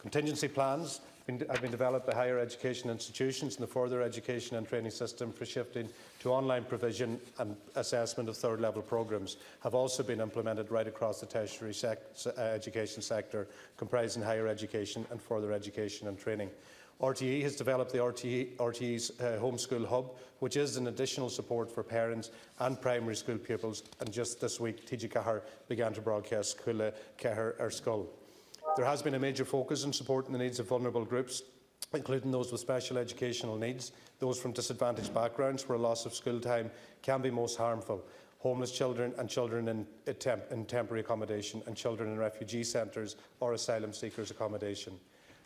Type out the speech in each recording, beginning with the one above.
Contingency plans have been developed by higher education institutions in the further education and training system for shifting to online provision and assessment of third-level programmes have also been implemented right across the tertiary education sector, comprising higher education and further education and training. RTE has developed the RTE's Homeschool Hub, which is an additional support for parents and primary school pupils, and just this week Tiji Cahar began to broadcast Cula Cahar ar Skull. There has been a major focus on supporting the needs of vulnerable groups, including those with special educational needs, those from disadvantaged backgrounds where a loss of school time can be most harmful, homeless children and children in temporary accommodation, and children in refugee centres or asylum seekers accommodation.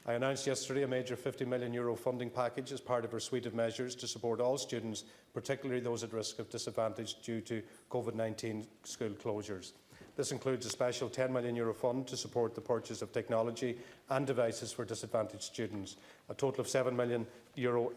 I announced yesterday a major €50 million funding package as part of our suite of measures to support all students, particularly those at risk of disadvantage due to COVID-19 school closures. This includes a special €10 million fund to support the purchase of technology and devices for disadvantaged students. A total of €7 million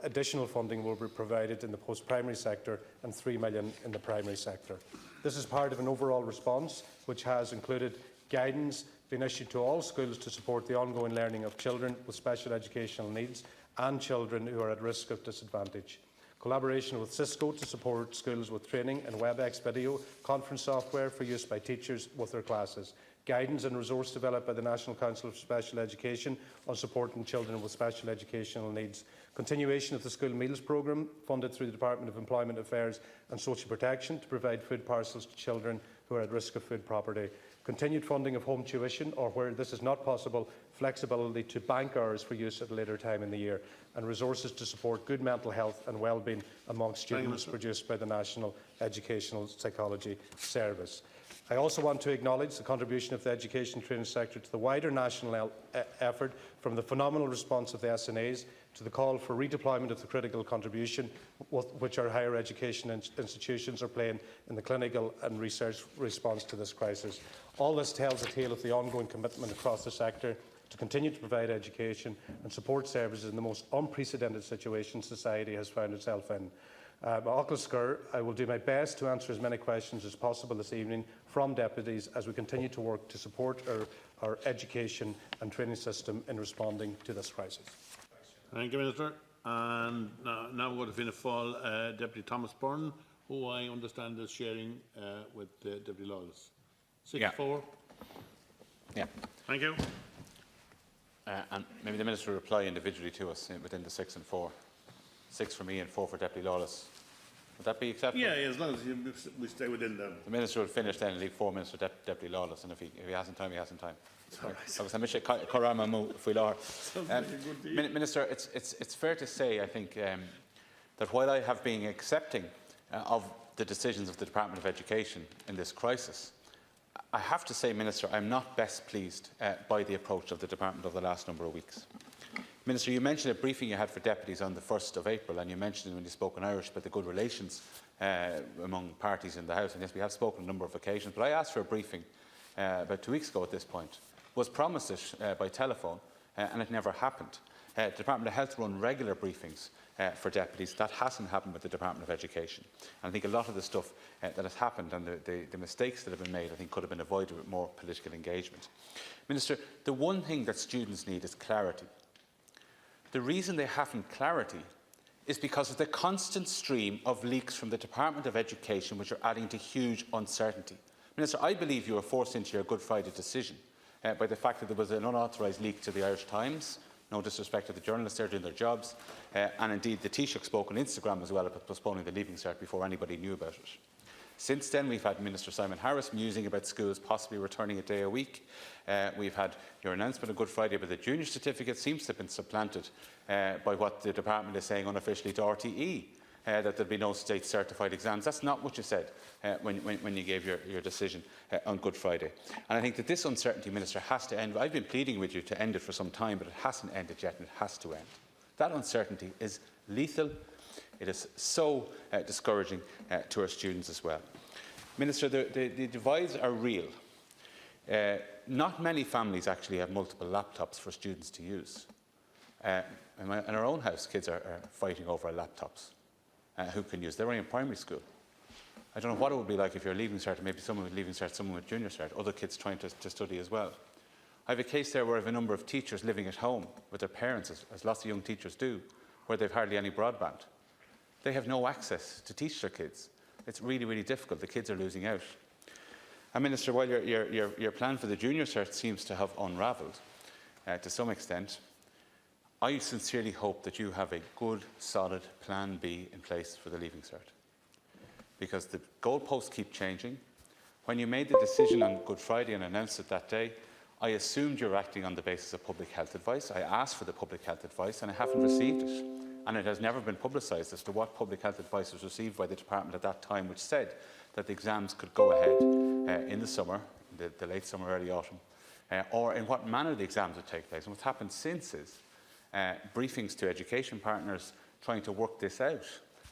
additional funding will be provided in the post-primary sector and €3 million in the primary sector. This is part of an overall response which has included guidance being issued to all schools to support the ongoing learning of children with special educational needs and children who are at risk of disadvantage. Collaboration with Cisco to support schools with training in WebEx video conference software for use by teachers with their classes. Guidance and resource developed by the National Council for Special Education on supporting children with special educational needs. Continuation of the school meals programme funded through the Department of Employment Affairs and Social Protection to provide food parcels to children who are at risk of food poverty. Continued funding of home tuition, or where this is not possible, flexibility to bank hours for use at a later time in the year, and resources to support good mental health and well-being amongst students produced by the National Educational Psychology Service. I also want to acknowledge the contribution of the education training sector to the wider national effort, from the phenomenal response of the SNAs to the call for redeployment of the critical contribution which our higher education institutions are playing in the clinical and research response to this crisis. All this tells a tale of the ongoing commitment across the sector to continue to provide education and support services in the most unprecedented situation society has found itself in. I will do my best to answer as many questions as possible this evening from deputies as we continue to work to support our education and training system in responding to this crisis. Thank you, Minister. And now we're going to Fianna Fáil, Deputy Thomas Byrne, who I understand is sharing with Deputy Lawless. 6-4. Yeah. Thank you. And maybe the Minister will reply individually to us within the 6 and 4. 6 for me and 4 for Deputy Lawless. Would that be acceptable? Yeah, as long as we stay within them. The Minister will finish then and leave 4 minutes for Deputy Lawless, and if he hasn't time, he hasn't time. Minister, it's fair to say, I think, that while I have been accepting of the decisions of the Department of Education in this crisis, I have to say, Minister, I'm not best pleased by the approach of the Department over the last number of weeks. Minister, you mentioned a briefing you had for deputies on the 1st of April, and you mentioned when you spoke in Irish about the good relations among parties in the House, and yes, we have spoken on a number of occasions, but I asked for a briefing about 2 weeks ago at this point, was promised it by telephone, and it never happened. The Department of Health run regular briefings for deputies. That hasn't happened with the Department of Education. And I think a lot of the stuff that has happened and the mistakes that have been made, I think, could have been avoided with more political engagement. Minister, the one thing that students need is clarity. The reason they haven't clarity is because of the constant stream of leaks from the Department of Education, which are adding to huge uncertainty. Minister, I believe you were forced into your Good Friday decision by the fact that there was an unauthorised leak to the Irish Times. No disrespect to the journalists, they're doing their jobs. And indeed, the Taoiseach spoke on Instagram as well about postponing the Leaving Cert before anybody knew about it. Since then, we've had Minister Simon Harris musing about schools possibly returning a day a week. We've had your announcement on Good Friday about the junior certificate seems to have been supplanted by what the department is saying unofficially to RTE, that there'll be no state certified exams. That's not what you said when you gave your decision on Good Friday. And I think that this uncertainty, Minister, has to end. I've been pleading with you to end it for some time, but it hasn't ended yet, and it has to end. That uncertainty is lethal. It is so discouraging to our students as well. Minister, the divides are real. Not many families actually have multiple laptops for students to use. In our own house, kids are fighting over laptops. Who can use? They're only in primary school. I don't know what it would be like if you're leaving cert, maybe someone with leaving cert, someone with junior cert, other kids trying to study as well. I have a case there where I have a number of teachers living at home with their parents, as lots of young teachers do, where they've hardly any broadband. They have no access to teach their kids. It's really, really difficult. The kids are losing out. And Minister, while your plan for the junior cert seems to have unravelled to some extent, I sincerely hope that you have a good, solid plan B in place for the Leaving Cert. Because the goalposts keep changing. When you made the decision on Good Friday and announced it that day, I assumed you were acting on the basis of public health advice. I asked for the public health advice and I haven't received it. And it has never been publicised as to what public health advice was received by the department at that time, which said that the exams could go ahead in the summer, the late summer, early autumn, or in what manner the exams would take place. And what's happened since is briefings to education partners trying to work this out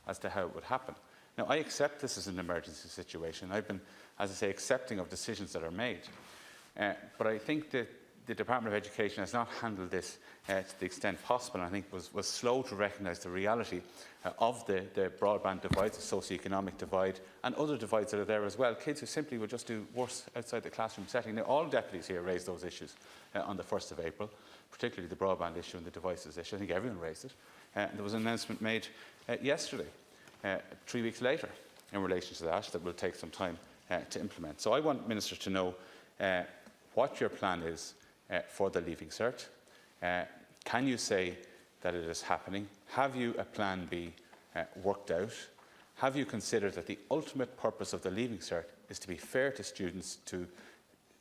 as to how it would happen. Now, I accept this as an emergency situation. I've been, as I say, accepting of decisions that are made. But I think that the Department of Education has not handled this to the extent possible, and I think was slow to recognise the reality of the broadband divide, the socio-economic divide, and other divides that are there as well. Kids who simply would just do worse outside the classroom setting. Now, all deputies here raised those issues on the 1st of April, particularly the broadband issue and the devices issue. I think everyone raised it. There was an announcement made yesterday, 3 weeks later, in relation to that will take some time to implement. So I want Minister to know what your plan is for the Leaving Cert. Can you say that it is happening? Have you a plan B worked out? Have you considered that the ultimate purpose of the Leaving Cert is to be fair to students, to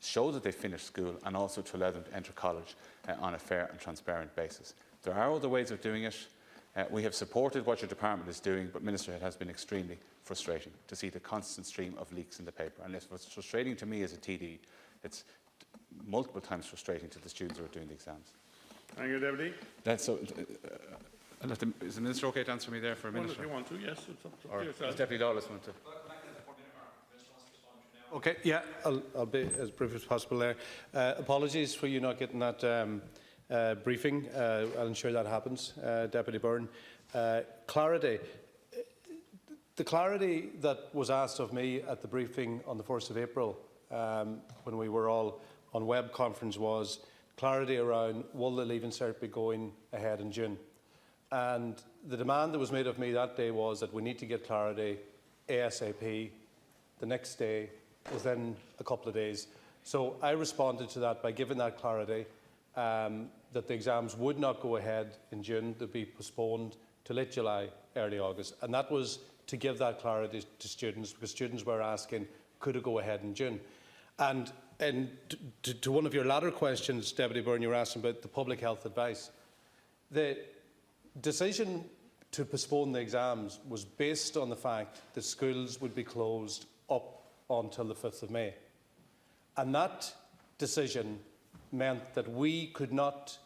show that they finished school, and also to allow them to enter college on a fair and transparent basis? There are other ways of doing it. We have supported what your department is doing, but Minister, it has been extremely frustrating to see the constant stream of leaks in the paper. And it's frustrating to me as a TD. It's multiple times frustrating to the students who are doing the exams. Thank you, Deputy. Is the Minister okay to answer me there for a minute? Well, if you want to, yes. It's up to Or yourself. does Deputy Lawless want to? Okay, yeah, I'll be as brief as possible there. Apologies for you not getting that briefing. I'll ensure that happens, Deputy Byrne. Clarity. The clarity that was asked of me at the briefing on the 1st of April, when we were all on web conference, was clarity around will the Leaving Cert be going ahead in June. And the demand that was made of me that day was that we need to get clarity ASAP. The next day, within a couple of days. So I responded to that by giving that clarity, that the exams would not go ahead in June, they'd be postponed to late July, early August. And that was to give that clarity to students, because students were asking, could it go ahead in June? And to one of your latter questions, Deputy Byrne, you were asking about the public health advice. The decision to postpone the exams was based on the fact that schools would be closed up until the 5th of May. And that decision meant that we could not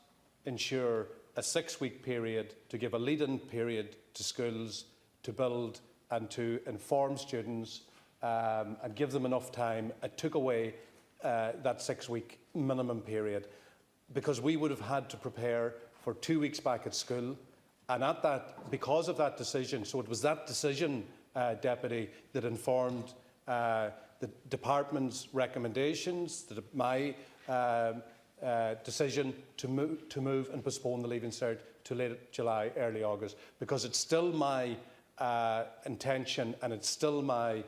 ensure a 6-week period to give a lead-in period to schools to build and to inform students and give them enough time. It took away that 6-week minimum period, because we would have had to prepare for 2 weeks back at school. And at that, because of that decision, so it was that decision, Deputy, that informed the department's recommendations, my decision to move and postpone the Leaving Cert to late July, early August, because it's still my intention and it's still my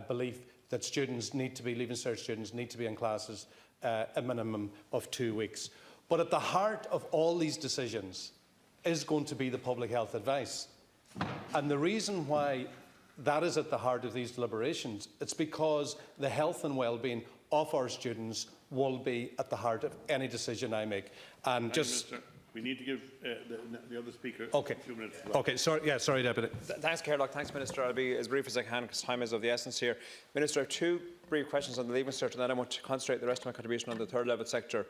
belief that students need to be, Leaving Cert students need to be in classes a minimum of 2 weeks. But at the heart of all these decisions is going to be the public health advice. And the reason why that is at the heart of these deliberations, it's because the health and well-being of our students will be at the heart of any decision I make. And just... Minister, we need to give the other speaker a few minutes. Okay, sorry, Deputy. Thanks, Kerlock. Thanks, Minister. I'll be as brief as I can because time is of the essence here. Minister, I have 2 brief questions on the Leaving Cert, and then I want to concentrate the rest of my contribution on the third level sector.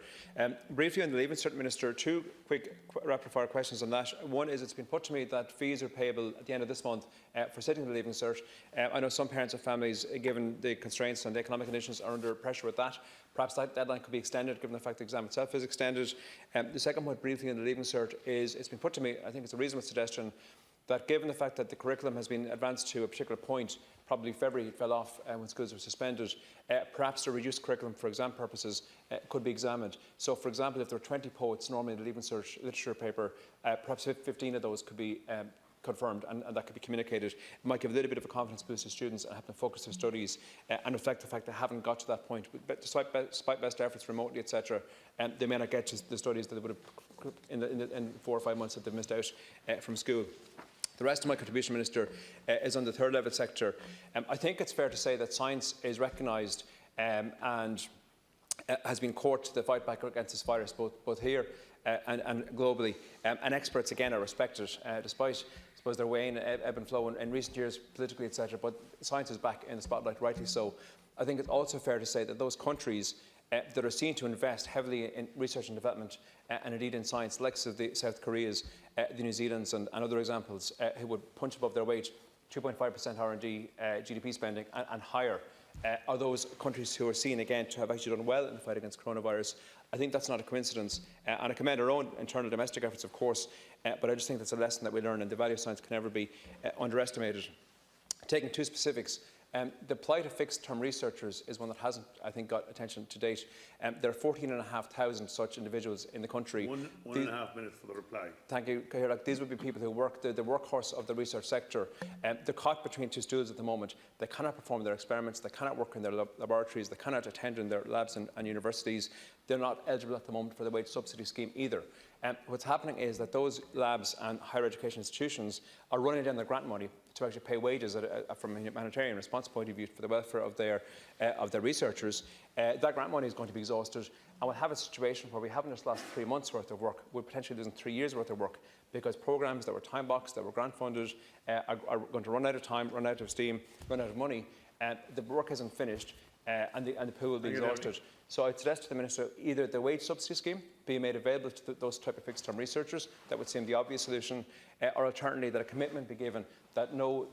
Briefly on the Leaving Cert, Minister, 2 quick rapid-fire questions on that. One is, it's been put to me that fees are payable at the end of this month for sitting the Leaving Cert. I know some parents and families, given the constraints and the economic conditions, are under pressure with that. Perhaps that deadline could be extended, given the fact the exam itself is extended. The second point, briefly on the Leaving Cert, is it's been put to me, I think it's a reasonable suggestion, that given the fact that the curriculum has been advanced to a particular point, probably February fell off when schools were suspended. Perhaps a reduced curriculum for exam purposes could be examined. So, for example, if there are 20 poets normally in the Leaving Cert literature paper, perhaps 15 of those could be confirmed, and that could be communicated. It might give a little bit of a confidence boost to students and help them focus their studies and reflect the fact they haven't got to that point. But despite best efforts remotely, etc., they may not get to the studies that they would have in 4 or 5 months that they've missed out from school. The rest of my contribution, Minister, is on the third level sector. I think it's fair to say that science is recognised and has been core to the fight back against this virus, both here and globally. And experts, again, are respected, despite, I suppose, their wane, ebb and flow in recent years, politically, etc. But science is back in the spotlight, rightly so. I think it's also fair to say that those countries that are seen to invest heavily in research and development and indeed in science, like the South Koreas, the New Zealands and other examples, who would punch above their weight, 2.5% R&D GDP spending and higher, are those countries who are seen again to have actually done well in the fight against coronavirus. I think that's not a coincidence, and I commend our own internal domestic efforts, of course, but I just think that's a lesson that we learn, and the value of science can never be underestimated. Taking two specifics, the plight of fixed-term researchers is one that hasn't, I think, got attention to date. There are 14,500 such individuals in the country. One and a half minutes for the reply. Thank you, Cahir. These would be people who work, the workhorse of the research sector. They're caught between two stools at the moment. They cannot perform their experiments, they cannot work in their laboratories, they cannot attend in their labs and universities. They're not eligible at the moment for the wage subsidy scheme either. What's happening is that those labs and higher education institutions are running down their grant money to actually pay wages from a humanitarian response point of view for the welfare of their researchers. That grant money is going to be exhausted, and we'll have a situation where we haven't just lost 3 months' worth of work, we're potentially losing 3 years' worth of work, because programmes that were time-boxed, that were grant-funded, are going to run out of time, run out of steam, run out of money. The work isn't finished, and the pool will be exhausted. So I'd suggest to the Minister either the wage subsidy scheme be made available to those type of fixed-term researchers. That would seem the obvious solution, or alternatively that a commitment be given that no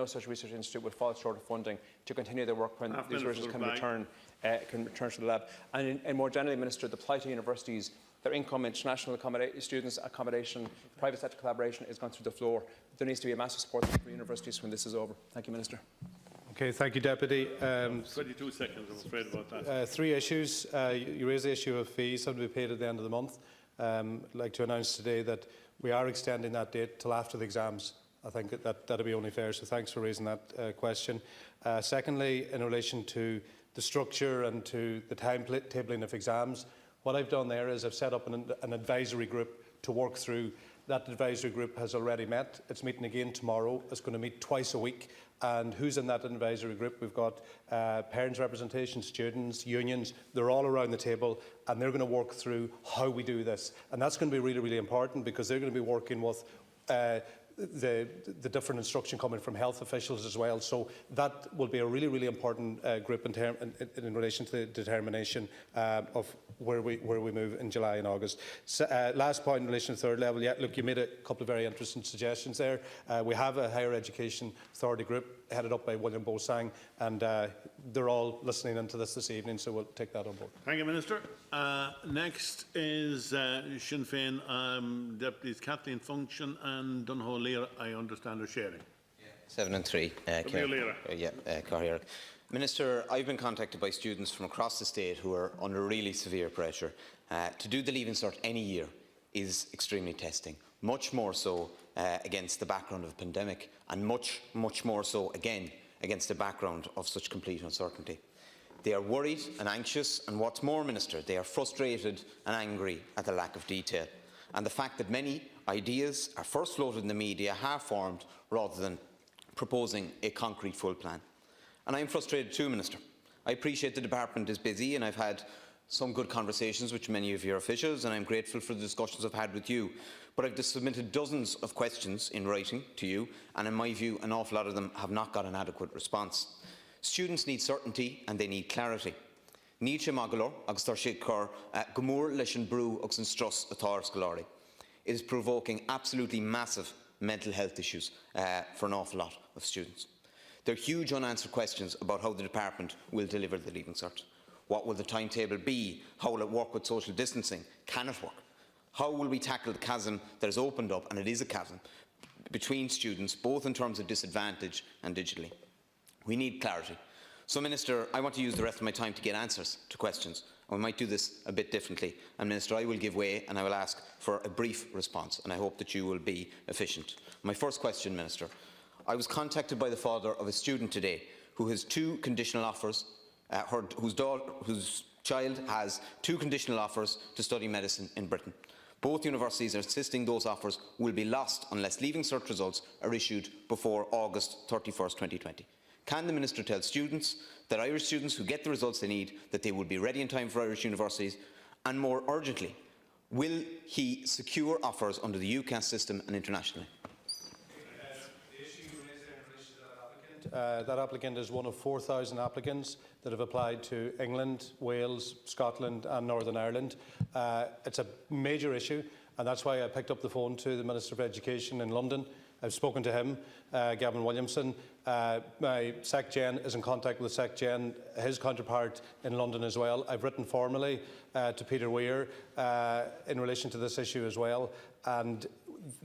such research institute would fall short of funding to continue their work when these researchers can return to the lab. And more generally, Minister, the plight of universities, their income, international students' accommodation, private sector collaboration is gone through the floor. There needs to be a massive support for universities when this is over. Thank you, Minister. Okay, thank you, Deputy. 22 seconds, I'm afraid, about that. 3 issues. You raised the issue of fees have to be paid at the end of the month. I'd like to announce today that we are extending that date till after the exams. I think that'd be only fair, so thanks for raising that question. Secondly, in relation to the structure and to the timetabling of exams, what I've done there is I've set up an advisory group to work through. That advisory group has already met. It's meeting again tomorrow. It's going to meet twice a week. And who's in that advisory group? We've got parents' representation, students, unions. They're all around the table, and they're going to work through how we do this. And that's going to be really, really important, because they're going to be working with the different instruction coming from health officials as well. So that will be a really, really important group in relation to the determination of where we move in July and August. So, last point in relation to third level, yeah, look, you made a couple of very interesting suggestions there. We have a higher education authority group headed up by William Bosang, and they're all listening into this evening, so we'll take that on board. Thank you, Minister. Next is Sinn Féin Deputies Kathleen Function and Dunhole Lear, I understand, are sharing. 7 and 3. Cahir. Minister, I've been contacted by students from across the state who are under really severe pressure. To do the Leaving Cert any year is extremely testing, much more so against the background of a pandemic, and much more so again against the background of such complete uncertainty. They are worried and anxious, and what's more, Minister, they are frustrated and angry at the lack of detail and the fact that many ideas are first floated in the media half-formed rather than proposing a concrete full plan. And I am frustrated too, Minister. I appreciate the department is busy, and I've had some good conversations with many of your officials, and I'm grateful for the discussions I've had with you. But I've submitted dozens of questions in writing to you, and in my view, an awful lot of them have not got an adequate response. Students need certainty and they need clarity. Níl magalor agus tar siad chur gomór leis an brú agus an stras atá scoláirí. It is provoking absolutely massive mental health issues for an awful lot of students. There are huge unanswered questions about how the department will deliver the Leaving Cert. What will the timetable be? How will it work with social distancing? Can it work? How will we tackle the chasm that has opened up, and it is a chasm, between students, both in terms of disadvantage and digitally? We need clarity. So, Minister, I want to use the rest of my time to get answers to questions. And we might do this a bit differently. And, Minister, I will give way and I will ask for a brief response, and I hope that you will be efficient. My first question, Minister. I was contacted by the father of a student today who has 2 conditional offers, whose child has 2 conditional offers to study medicine in Britain. Both universities are insisting those offers will be lost unless Leaving Cert results are issued before August 31st, 2020. Can the Minister tell students, that Irish students who get the results they need, that they will be ready in time for Irish universities? And more urgently, will he secure offers under the UCAS system and internationally? That applicant is one of 4,000 applicants that have applied to England, Wales, Scotland and Northern Ireland. It's a major issue, and that's why I picked up the phone to the Minister for Education in London. I've spoken to him, Gavin Williamson. My SecGen is in contact with the SecGen, his counterpart in London as well. I've written formally to Peter Weir in relation to this issue as well. And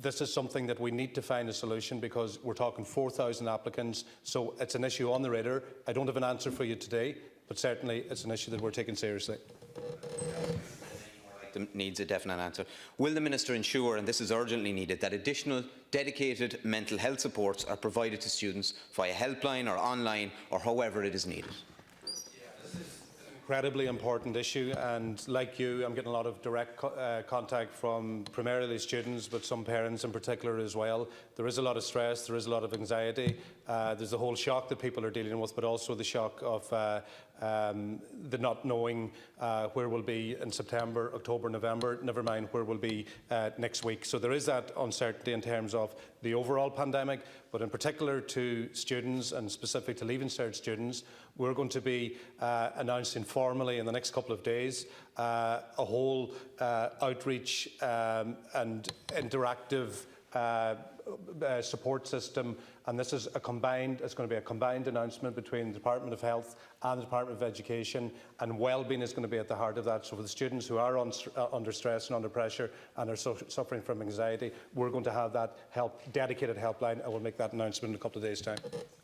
this is something that we need to find a solution, because we're talking 4,000 applicants, so it's an issue on the radar. I don't have an answer for you today, but certainly it's an issue that we're taking seriously. Needs a definite answer. Will the Minister ensure, and this is urgently needed, that additional dedicated mental health supports are provided to students via helpline or online or however it is needed? Incredibly important issue, and like you, I'm getting a lot of direct contact from primarily students, but some parents in particular as well. There is a lot of stress, there is a lot of anxiety. There's the whole shock that people are dealing with, but also the shock of the not knowing where we'll be in September, October, November, never mind where we'll be next week. So there is that uncertainty in terms of the overall pandemic, but in particular to students and specific to Leaving Cert students, we're going to be announcing formally in the next couple of days a whole outreach and interactive support system, and this is it's going to be a combined announcement between the Department of Health and the Department of Education, and wellbeing is going to be at the heart of that. So for the students who are under stress and under pressure and are suffering from anxiety, we're going to have that dedicated helpline. I will make that announcement in a couple of days' time.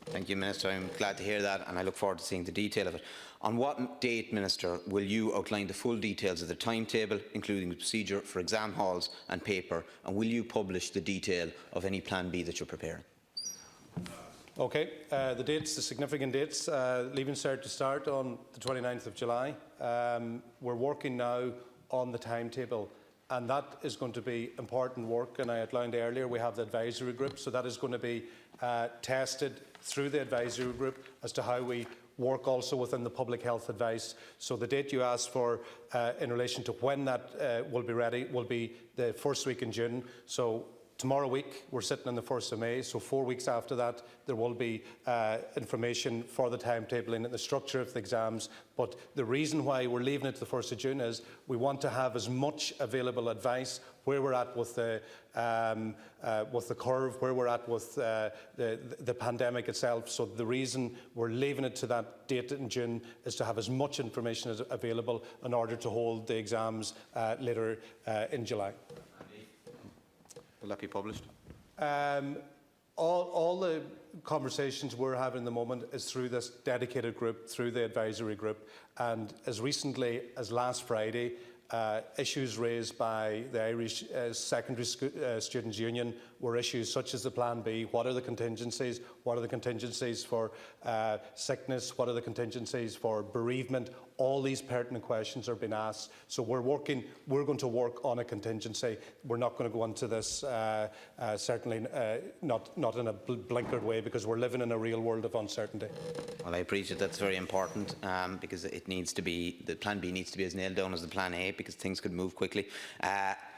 Thank you, Minister. I'm glad to hear that, and I look forward to seeing the detail of it. On what date, Minister, will you outline the full details of the timetable, including the procedure for exam halls and paper, and will you publish the detail of any Plan B that you're preparing? Okay, the dates, the significant dates, Leaving Cert to start on the 29th of July. We're working now on the timetable, and that is going to be important work, and I outlined earlier we have the advisory group, so that is going to be tested through the advisory group as to how we work also within the public health advice. So the date you asked for in relation to when that will be ready will be the first week in June. So tomorrow week, we're sitting on the 1st of May, so 4 weeks after that, there will be information for the timetabling and the structure of the exams. But the reason why we're leaving it to the 1st of June is we want to have as much available advice where we're at with the curve, where we're at with the pandemic itself. So the reason we're leaving it to that date in June is to have as much information as available in order to hold the exams later in July. Will that be published? All the conversations we're having at the moment is through this dedicated group, through the advisory group, and as recently as last Friday, issues raised by the Irish Secondary Students' Union were issues such as the Plan B. What are the contingencies? What are the contingencies for sickness? What are the contingencies for bereavement? All these pertinent questions are being asked. So we're going to work on a contingency. We're not going to go into this, certainly not in a blinkered way, because we're living in a real world of uncertainty. Well, I appreciate that's very important, because it needs to be, the Plan B needs to be as nailed down as the Plan A, because things could move quickly.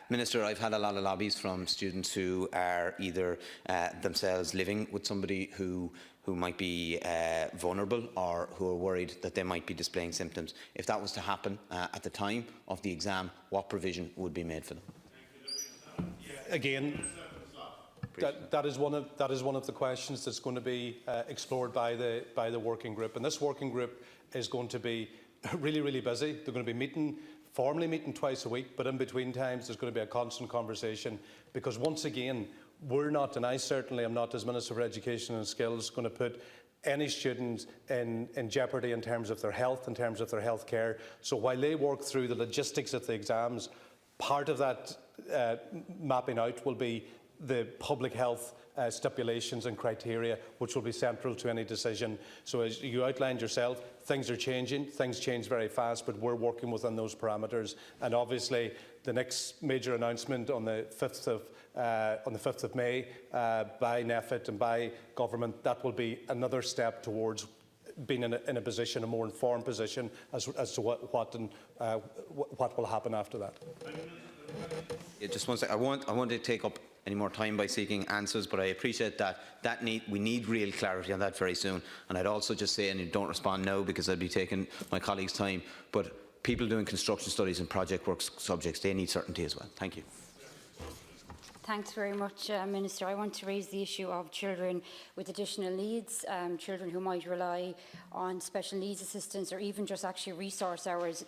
Minister, I've had a lot of lobbies from students who are either themselves living with somebody who might be vulnerable or who are worried that they might be displaying symptoms. If that was to happen at the time of the exam, what provision would be made for them? Again, that is one of the questions that's going to be explored by the working group, and this working group is going to be really, really busy. They're going to be formally meeting twice a week, but in between times there's going to be a constant conversation, because once again, we're not, and I certainly am not as Minister for Education and Skills, going to put any student in jeopardy in terms of their health, in terms of their health care. So while they work through the logistics of the exams, part of that mapping out will be the public health stipulations and criteria, which will be central to any decision. So as you outlined yourself, things are changing. Things change very fast, but we're working within those parameters. And obviously, the next major announcement on the 5th of May by NEFIT and by government, that will be another step towards being in a position, a more informed position, as to what will happen after that. Yeah, just one second. I want to take up any more time by seeking answers, but I appreciate that we need real clarity on that very soon. And I'd also just say, and don't respond now because I'd be taking my colleagues' time, but people doing construction studies and project work subjects, they need certainty as well. Thank you. Thanks very much, Minister. I want to raise the issue of children with additional needs, children who might rely on special needs assistance or even just actually resource hours,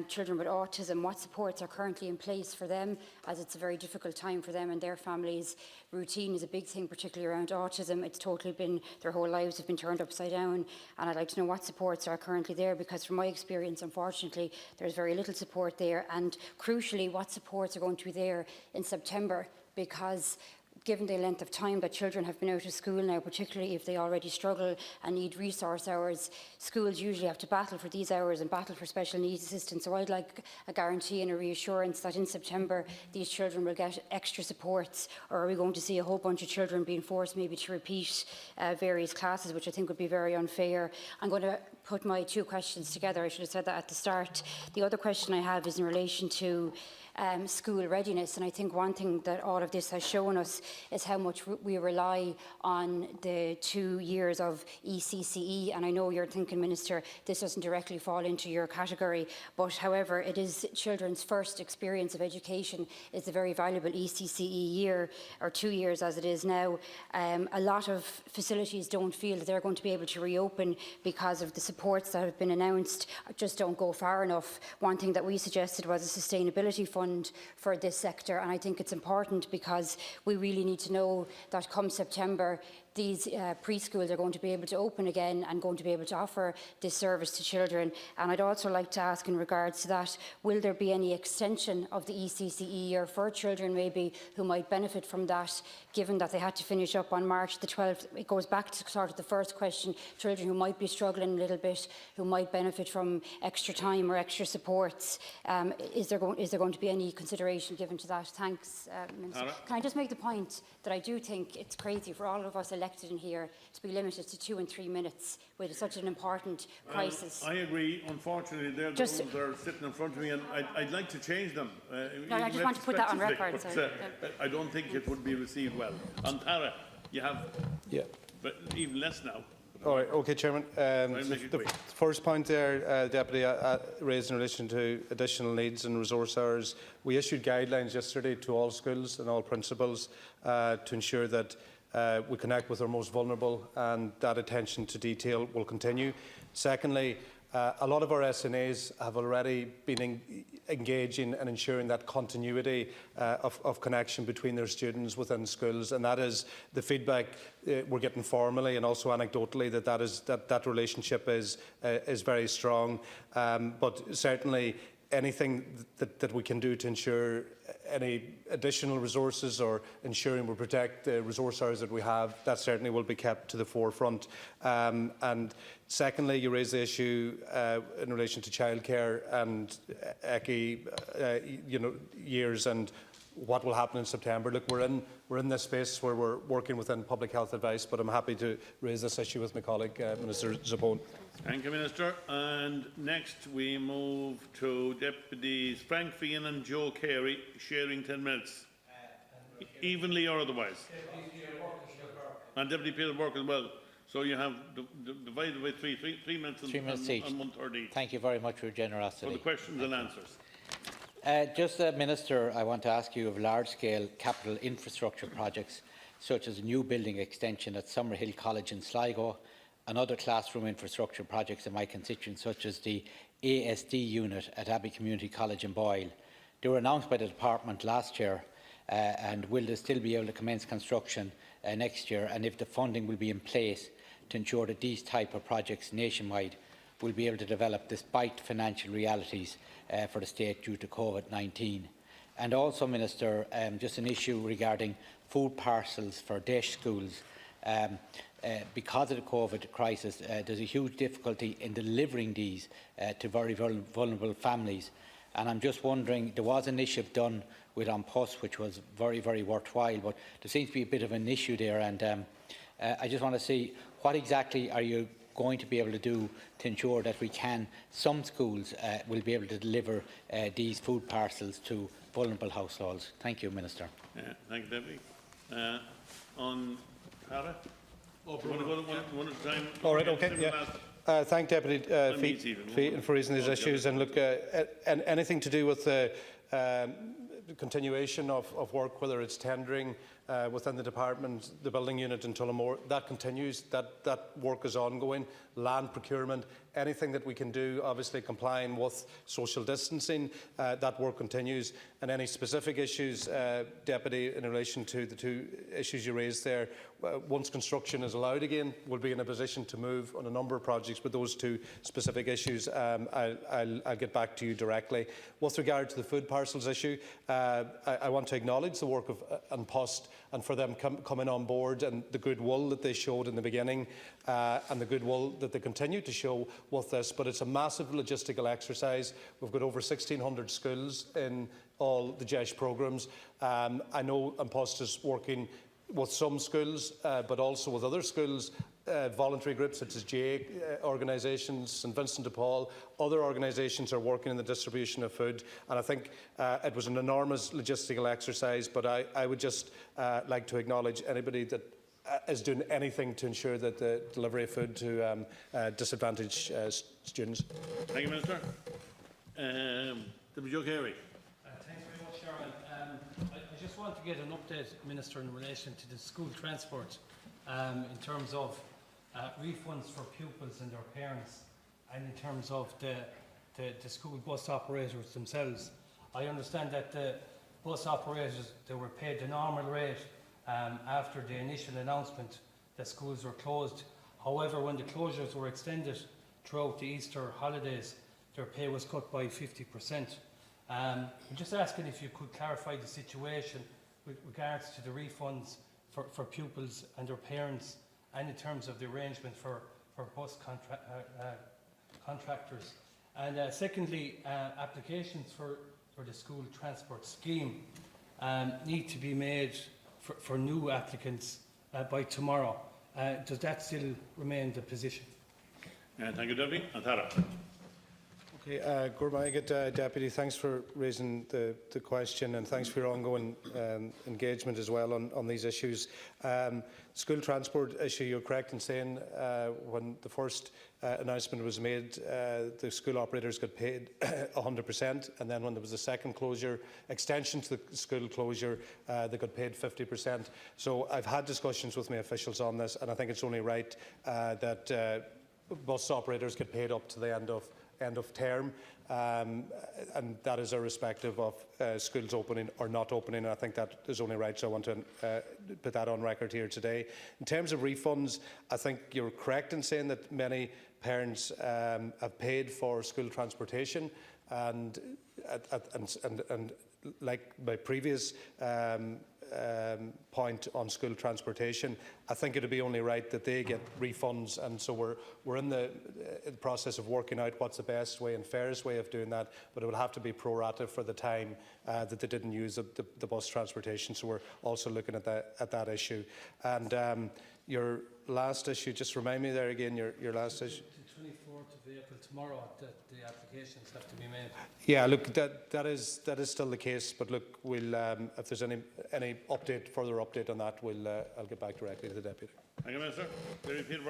children with autism. What supports are currently in place for them, as it's a very difficult time for them and their families. Routine is a big thing, particularly around autism. It's totally been, their whole lives have been turned upside down, and I'd like to know what supports are currently there, because from my experience, unfortunately, there's very little support there, and crucially, what supports are going to be there in September, because given the length of time that children have been out of school now, particularly if they already struggle and need resource hours, schools usually have to battle for these hours and battle for special needs assistance. So I'd like a guarantee and a reassurance that in September these children will get extra supports, or are we going to see a whole bunch of children being forced maybe to repeat various classes, which I think would be very unfair. I'm going to put my two questions together. I should have said that at the start. The other question I have is in relation to school readiness, and I think one thing that all of this has shown us is how much we rely on the 2 years of ECCE, and I know you're thinking, Minister, this doesn't directly fall into your category, but however, it is children's first experience of education is a very valuable ECCE year, or 2 years as it is now. A lot of facilities don't feel that they're going to be able to reopen because of the supports that have been announced just don't go far enough. One thing that we suggested was a sustainability fund for this sector, and I think it's important because we really need to know that come September these preschools are going to be able to open again and going to be able to offer this service to children. And I'd also like to ask in regards to that, will there be any extension of the ECCE year for children maybe who might benefit from that, given that they had to finish up on March the 12th? It goes back to sort of the first question, children who might be struggling a little bit, who might benefit from extra time or extra supports. Is there going to be any consideration given to that? Thanks, Minister. Can I just make the point that I do think it's crazy for all of us elected in here to be limited to 2 and 3 minutes with such an important crisis. I agree. Unfortunately, the rules are sitting in front of me, and I'd like to change them. No, I just want to put that on record. But, I don't think it would be received well. On Tara, you have but even less now. All right, okay, Chairman. The first point there, Deputy, raised in relation to additional needs and resource hours. We issued guidelines yesterday to all schools and all principals to ensure that we connect with our most vulnerable, and that attention to detail will continue. Secondly, a lot of our SNAs have already been engaging and ensuring that continuity of connection between their students within schools, and that is the feedback we're getting formally and also anecdotally that relationship is very strong. But certainly anything that we can do to ensure any additional resources or ensuring we protect the resource hours that we have, that certainly will be kept to the forefront. And secondly, you raised the issue in relation to childcare and ECCE years and what will happen in September. Look, we're in this space where we're working within public health advice, but I'm happy to raise this issue with my colleague, Minister Zabone. Thank you, Minister. And next we move to Deputies Frank Fionn and Joe Carey, sharing 10 minutes. Evenly or otherwise. And Deputy Peter Burke as well. So you have divided by three minutes and 3 minutes each. And 1/3 each. Thank you very much for your generosity. For the questions and answers. Minister, I want to ask you of large-scale capital infrastructure projects, such as a new building extension at Summerhill College in Sligo, and other classroom infrastructure projects in my constituency, such as the ASD unit at Abbey Community College in Boyle. They were announced by the department last year, and will they still be able to commence construction next year, and if the funding will be in place to ensure that these type of projects nationwide will be able to develop despite financial realities for the state due to COVID-19? And also, Minister, just an issue regarding food parcels for DEIS schools. Because of the COVID crisis, there's a huge difficulty in delivering these to very vulnerable families. And I'm just wondering, there was an initiative done with An Post, which was very, very worthwhile, but there seems to be a bit of an issue there. And I just want to see, what exactly are you going to be able to do to ensure that some schools will be able to deliver these food parcels to vulnerable households? Thank you, Minister. Thank you, Deputy. On Cara? Want to go one at a time? All right, okay, yeah. Thank Deputy Featon for raising these issues. And look, anything to do with the continuation of work, whether it's tendering within the department, the building unit in Tullamore, that continues. That work is ongoing. Land procurement, anything that we can do, obviously complying with social distancing, that work continues. And any specific issues, Deputy, in relation to the two issues you raised there, once construction is allowed again, we'll be in a position to move on a number of projects. But those two specific issues, I'll get back to you directly. With regard to the food parcels issue, I want to acknowledge the work of An Post and for them coming on board and the goodwill that they showed in the beginning and the goodwill that they continue to show with this. But it's a massive logistical exercise. We've got over 1,600 schools in all the JESH programmes. I know An Post is working with some schools, but also with other schools, voluntary groups such as GA organisations, St Vincent de Paul, other organisations are working in the distribution of food. And I think it was an enormous logistical exercise, but I would just like to acknowledge anybody that is doing anything to ensure that the delivery of food to disadvantaged students. Thank you, Minister. McHugh. Thanks very much, Chairman. I just want to get an update, Minister, in relation to the school transport in terms of refunds for pupils and their parents, and in terms of the school bus operators themselves. I understand that the bus operators, they were paid the normal rate after the initial announcement that schools were closed. However, when the closures were extended throughout the Easter holidays, their pay was cut by 50%. I'm just asking if you could clarify the situation with regards to the refunds for pupils and their parents, and in terms of the arrangement for bus contractors. And secondly, applications for the school transport scheme need to be made for new applicants by tomorrow. Does that still remain the position? Thank you, Deputy. Antara. Okay, Gurmaigat, Deputy, thanks for raising the question, and thanks for your ongoing engagement as well on these issues. School transport issue, you're correct in saying when the first announcement was made, the school operators got paid 100%, and then when there was a second closure, extension to the school closure, they got paid 50%. So I've had discussions with my officials on this, and I think it's only right that bus operators get paid up to the end of term, and that is irrespective of schools opening or not opening. I think that is only right, so I want to put that on record here today. In terms of refunds, I think you're correct in saying that many parents have paid for school transportation, and like my previous point on school transportation, I think it would be only right that they get refunds, and so we're in the process of working out what's the best way and fairest way of doing that, but it will have to be pro rata for the time that they didn't use the bus transportation, so we're also looking at that issue. And your last issue, just remind me there again, your last issue. 24th of April, tomorrow, that the applications have to be made. Yeah, look, that is still the case. But look, we'll if there's any further update on that, I'll get back directly to the Deputy. Thank you, Minister. Peter.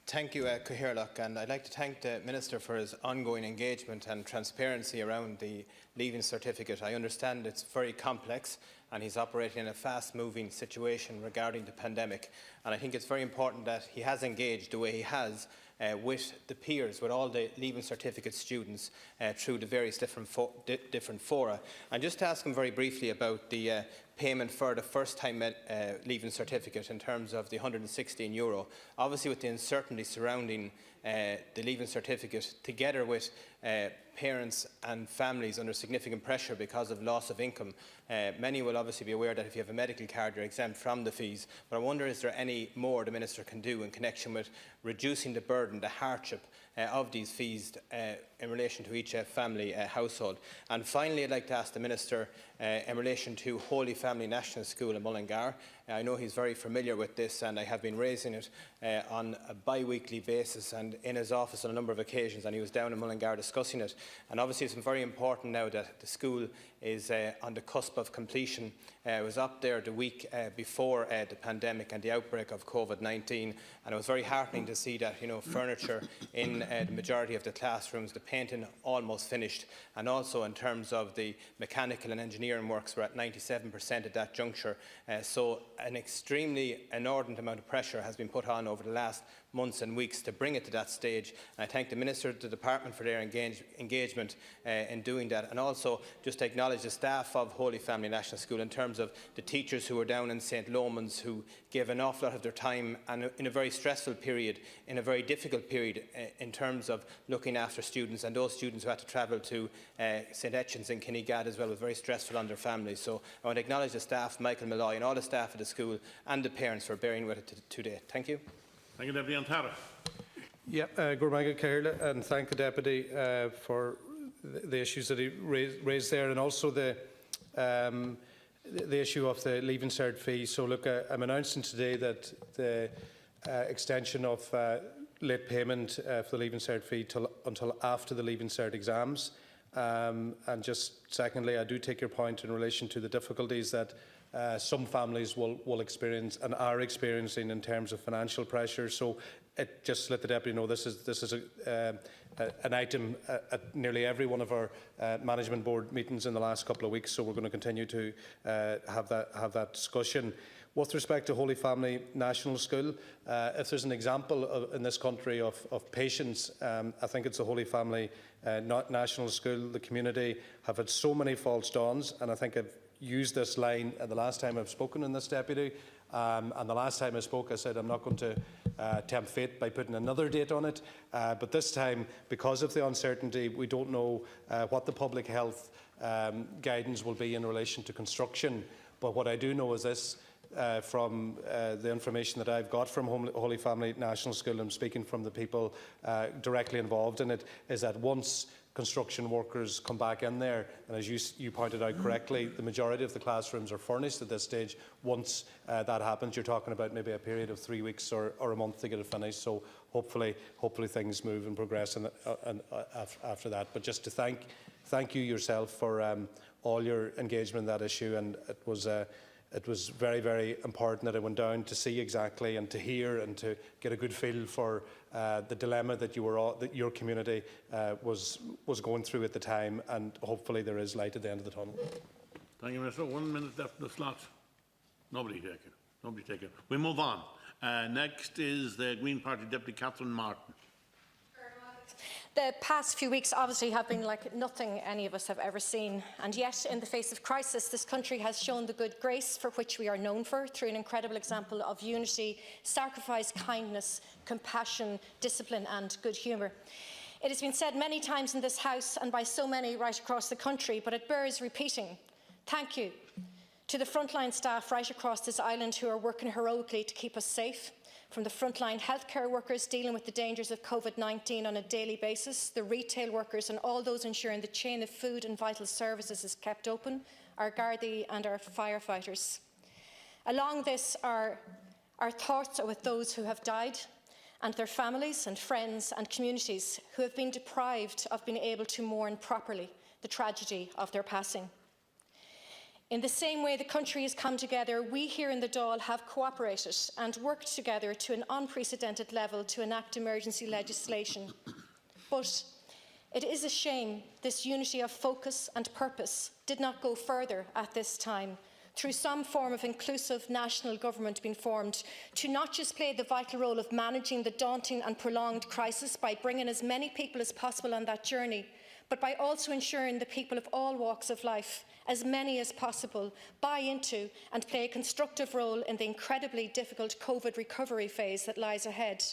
Thank you, Cathaoirleach, and I'd like to thank the Minister for his ongoing engagement and transparency around the Leaving Certificate. I understand it's very complex, and he's operating in a fast-moving situation regarding the pandemic. And I think it's very important that he has engaged the way he has with the peers, with all the Leaving Certificate students through the various different fora. And just to ask him very briefly about the payment for the first-time leaving certificate in terms of the €116. Obviously, with the uncertainty surrounding the leaving certificate, together with parents and families under significant pressure because of loss of income, many will obviously be aware that if you have a medical card, you're exempt from the fees. But I wonder, is there any more the Minister can do in connection with reducing the burden, the hardship of these fees in relation to each family household? And finally, I'd like to ask the Minister in relation to Holy Family National School in Mullingar. I know he's very familiar with this, and I have been raising it on a bi-weekly basis and in his office on a number of occasions, and he was down in Mullingar discussing it. And obviously it's very important now that the school is on the cusp of completion. I was up there the week before the pandemic and the outbreak of COVID-19, and it was very heartening to see that, furniture in the majority of the classrooms, the painting almost finished, and also in terms of the mechanical and engineering works, we're at 97% at that juncture. So an extremely inordinate amount of pressure has been put on over the last months and weeks to bring it to that stage. And I thank the Minister, the Department for their engagement in doing that, and also just to acknowledge the staff of Holy Family National School in terms of the teachers who were down in St Lomans, who gave an awful lot of their time and in a very stressful period, in a very difficult period in terms of looking after students, and those students who had to travel to St Etchens and Kinnegad as well was very stressful on their families. So I want to acknowledge the staff, Michael Malloy, and all the staff at the school and the parents for bearing with it today. Thank you. Thank you, Deputy Antara. Gormaga Cahill, and thank the Deputy for the issues that he raised there, and also the issue of the Leaving Cert fee. So look, I'm announcing today that the extension of late payment for the Leaving Cert fee until after the Leaving Cert exams. And just secondly, I do take your point in relation to the difficulties that some families will experience and are experiencing in terms of financial pressure. So just let the Deputy know this is an item at nearly every one of our management board meetings in the last couple of weeks. So we're going to continue to have that discussion. With respect to Holy Family National School, if there's an example in this country of patience, I think it's the Holy Family National School. The community have had so many false dawns, and I think I've used this line the last time I've spoken in this, Deputy. And the last time I spoke, I said I'm not going to tempt fate by putting another date on it. But this time, because of the uncertainty, we don't know what the public health guidance will be in relation to construction. But what I do know is this, from the information that I've got from Holy Family National School, and speaking from the people directly involved in it, is that once construction workers come back in there, and as you pointed out correctly, the majority of the classrooms are furnished at this stage. Once that happens, you're talking about maybe a period of 3 weeks or a month to get it finished. So hopefully things move and progress after that. But just to thank you yourself for all your engagement in that issue, and it was very, very important that I went down to see exactly and to hear and to get a good feel for the dilemma that your community was going through at the time, and hopefully there is light at the end of the tunnel. Thank you, Minister. 1 minute left in the slot. Nobody take it. Nobody take it. We move on. Next is the Green Party Deputy Catherine Martin. The past few weeks obviously have been like nothing any of us have ever seen, and yet in the face of crisis this country has shown the good grace for which we are known for through an incredible example of unity, sacrifice, kindness, compassion, discipline and good humour. It has been said many times in this House and by so many right across the country, but it bears repeating. Thank you to the frontline staff right across this island who are working heroically to keep us safe. From the frontline healthcare workers dealing with the dangers of COVID-19 on a daily basis, the retail workers and all those ensuring the chain of food and vital services is kept open, our Gardaí and our firefighters. Along this, our thoughts are with those who have died and their families and friends and communities who have been deprived of being able to mourn properly the tragedy of their passing. In the same way the country has come together, we here in the Dáil have cooperated and worked together to an unprecedented level to enact emergency legislation. But it is a shame this unity of focus and purpose did not go further at this time, through some form of inclusive national government being formed, to not just play the vital role of managing the daunting and prolonged crisis by bringing as many people as possible on that journey, but by also ensuring that people of all walks of life, as many as possible, buy into and play a constructive role in the incredibly difficult COVID recovery phase that lies ahead.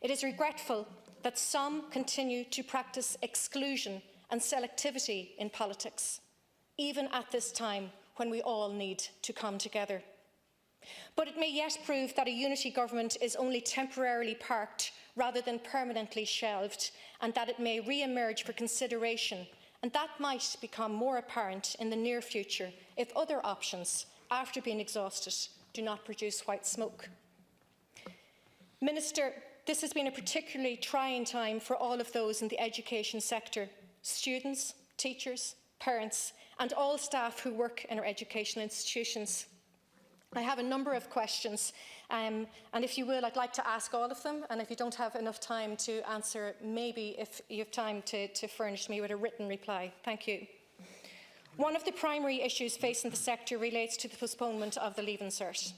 It is regretful that some continue to practice exclusion and selectivity in politics, even at this time when we all need to come together. But it may yet prove that a unity government is only temporarily parked rather than permanently shelved, and that it may re-emerge for consideration, and that might become more apparent in the near future if other options, after being exhausted, do not produce white smoke. Minister, this has been a particularly trying time for all of those in the education sector, students, teachers, parents, and all staff who work in our educational institutions. I have a number of questions, and if you will, I'd like to ask all of them, and if you don't have enough time to answer, maybe if you have time to furnish me with a written reply. Thank you. One of the primary issues facing the sector relates to the postponement of the Leaving Cert.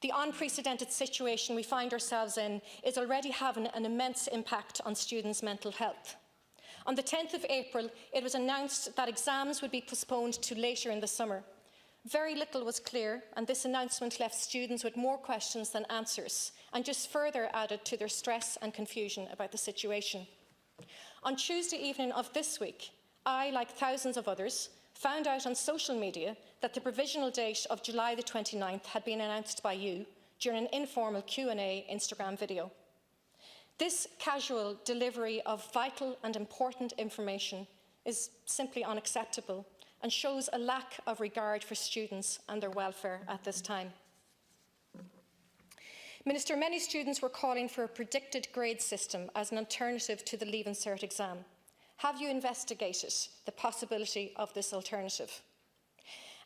The unprecedented situation we find ourselves in is already having an immense impact on students' mental health. On the 10th of April, it was announced that exams would be postponed to later in the summer. Very little was clear, and this announcement left students with more questions than answers, and just further added to their stress and confusion about the situation. On Tuesday evening of this week, I, like thousands of others, found out on social media that the provisional date of July the 29th had been announced by you during an informal Q&A Instagram video. This casual delivery of vital and important information is simply unacceptable and shows a lack of regard for students and their welfare at this time. Minister, many students were calling for a predicted grade system as an alternative to the Leaving Cert exam. Have you investigated the possibility of this alternative?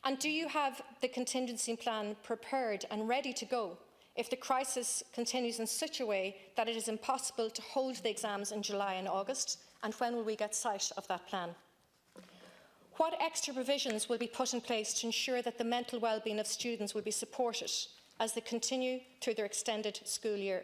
And do you have the contingency plan prepared and ready to go if the crisis continues in such a way that it is impossible to hold the exams in July and August? And when will we get sight of that plan? What extra provisions will be put in place to ensure that the mental well-being of students will be supported as they continue through their extended school year?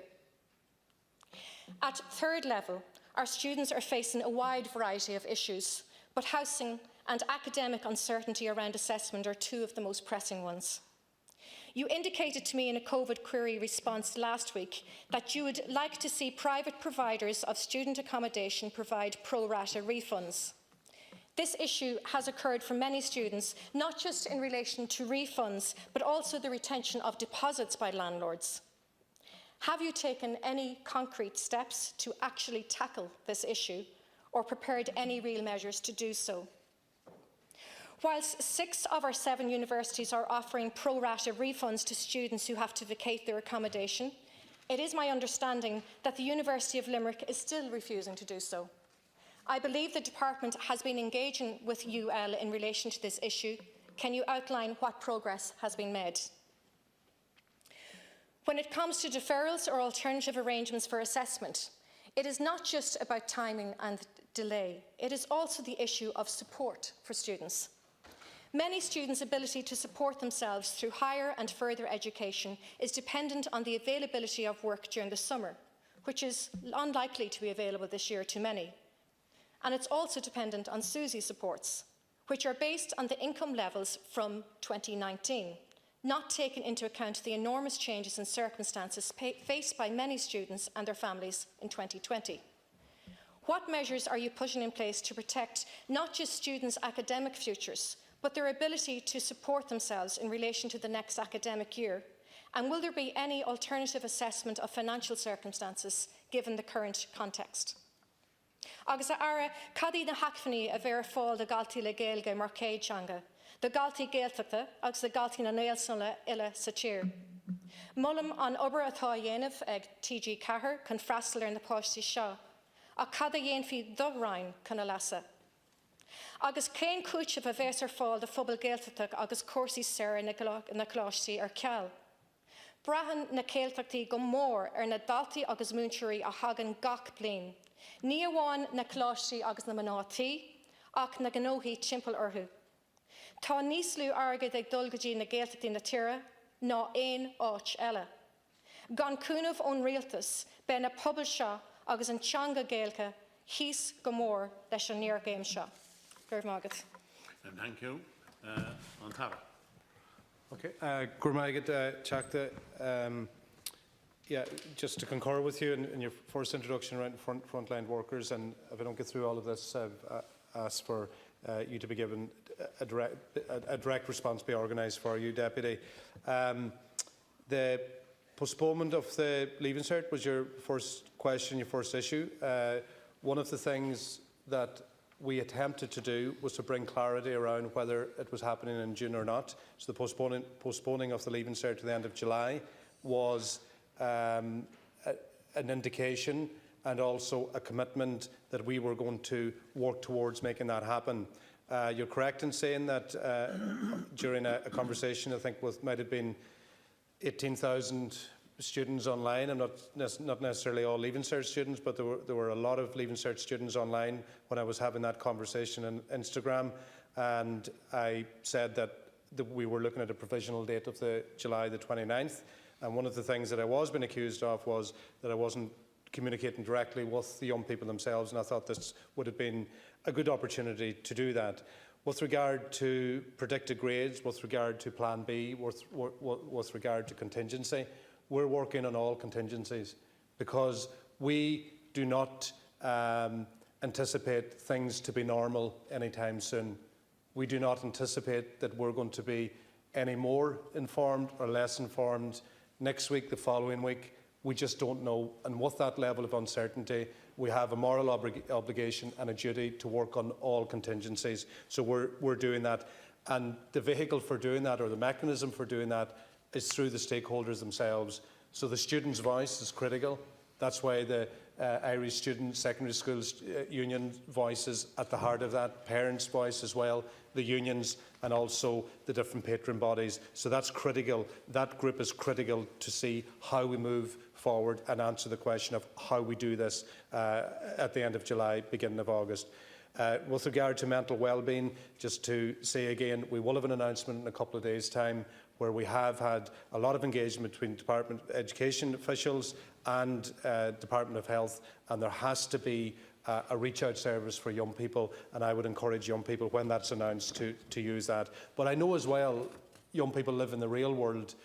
At third level, our students are facing a wide variety of issues, but housing and academic uncertainty around assessment are two of the most pressing ones. You indicated to me in a COVID query response last week that you would like to see private providers of student accommodation provide pro rata refunds. This issue has occurred for many students, not just in relation to refunds, but also the retention of deposits by landlords. Have you taken any concrete steps to actually tackle this issue, or prepared any real measures to do so? Whilst 6 of our 7 universities are offering pro rata refunds to students who have to vacate their accommodation, it is my understanding that the University of Limerick is still refusing to do so. I believe the department has been engaging with UL in relation to this issue. Can you outline what progress has been made? When it comes to deferrals or alternative arrangements for assessment, it is not just about timing and delay. It is also the issue of support for students. Many students' ability to support themselves through higher and further education is dependent on the availability of work during the summer, which is unlikely to be available this year to many. And it's also dependent on SUSI supports, which are based on the income levels from 2019, not taking into account the enormous changes in circumstances faced by many students and their families in 2020. What measures are you putting in place to protect not just students' academic futures, but their ability to support themselves in relation to the next academic year? And will there be any alternative assessment of financial circumstances given the current context? Agus ara cadi na hacfani a ver fáil de galtí le gaelge mar céidseanga, de galtí gaeltachta agus de galtí na nailsonla ille sa tír. Mullam an obair atá dhéanamh ag TG Cahir chun freastal ar na páistí seo, a cad a dhéanamh fi doghrain chun a lasa. Agus cén cúitse a bheits ar fáil de phobal gaeltachta agus cuasaí sera na cláistí ar ceall. Brahan na céiltachtaí go mór ar na daltaí agus múnteirí a hagan gach bliain. Ní amháin na cláistí agus na manáthaí, ach na gnóthaí timpeall orthu. Tá níos lú airgid ag dul go dtí na gaeltachtaí na tíre ná aon áit eile. Gan cúnamh ón rialtas be na pobal seo agus an teanga gaelcha hís go mór leis an níor géim seo. Gurb mágad. And thank you. On Tara. Okay, Gurmaigad Chakta, yeah, just to concur with you in your first introduction around frontline workers, and if I don't get through all of this, I've asked for you to be given a direct response be organised for you, Deputy. The postponement of the Leaving Cert was your first question, your first issue. One of the things that we attempted to do was to bring clarity around whether it was happening in June or not. So the postponing of the Leaving Cert to the end of July was an indication and also a commitment that we were going to work towards making that happen. You're correct in saying that during a conversation, I think might have been 18,000 students online, and not necessarily all Leaving Cert students, but there were a lot of Leaving Cert students online when I was having that conversation on Instagram, and I said that we were looking at a provisional date of July the 29th, and one of the things that I was being accused of was that I wasn't communicating directly with the young people themselves, and I thought this would have been a good opportunity to do that. With regard to predicted grades, with regard to Plan B, with regard to contingency, we're working on all contingencies because we do not anticipate things to be normal anytime soon. We do not anticipate that we're going to be any more informed or less informed next week, the following week. We just don't know. And with that level of uncertainty, we have a moral obligation and a duty to work on all contingencies. So we're doing that. And the vehicle for doing that, or the mechanism for doing that, is through the stakeholders themselves. So the students' voice is critical. That's why the Irish Student Secondary Schools Union voice is at the heart of that, parents' voice as well, the unions, and also the different patron bodies. So that's critical. That group is critical to see how we move forward and answer the question of how we do this at the end of July, beginning of August. With regard to mental well-being, just to say again, we will have an announcement in a couple of days' time where we have had a lot of engagement between Department of Education officials and Department of Health, and there has to be a reach-out service for young people, and I would encourage young people, when that's announced, to use that. But I know as well, young people live in the real world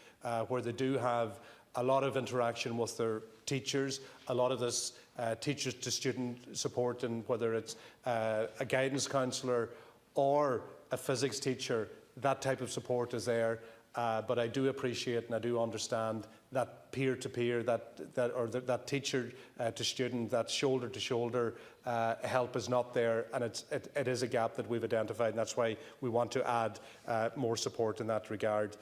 where they do have a lot of interaction with their teachers, a lot of this teachers to student support, and whether it's a guidance counsellor or a physics teacher, that type of support is there. But I do appreciate and I do understand that peer-to-peer, that teacher to student, that shoulder-to-shoulder help is not there, and it is a gap that we've identified, and that's why we want to add more support in that regard.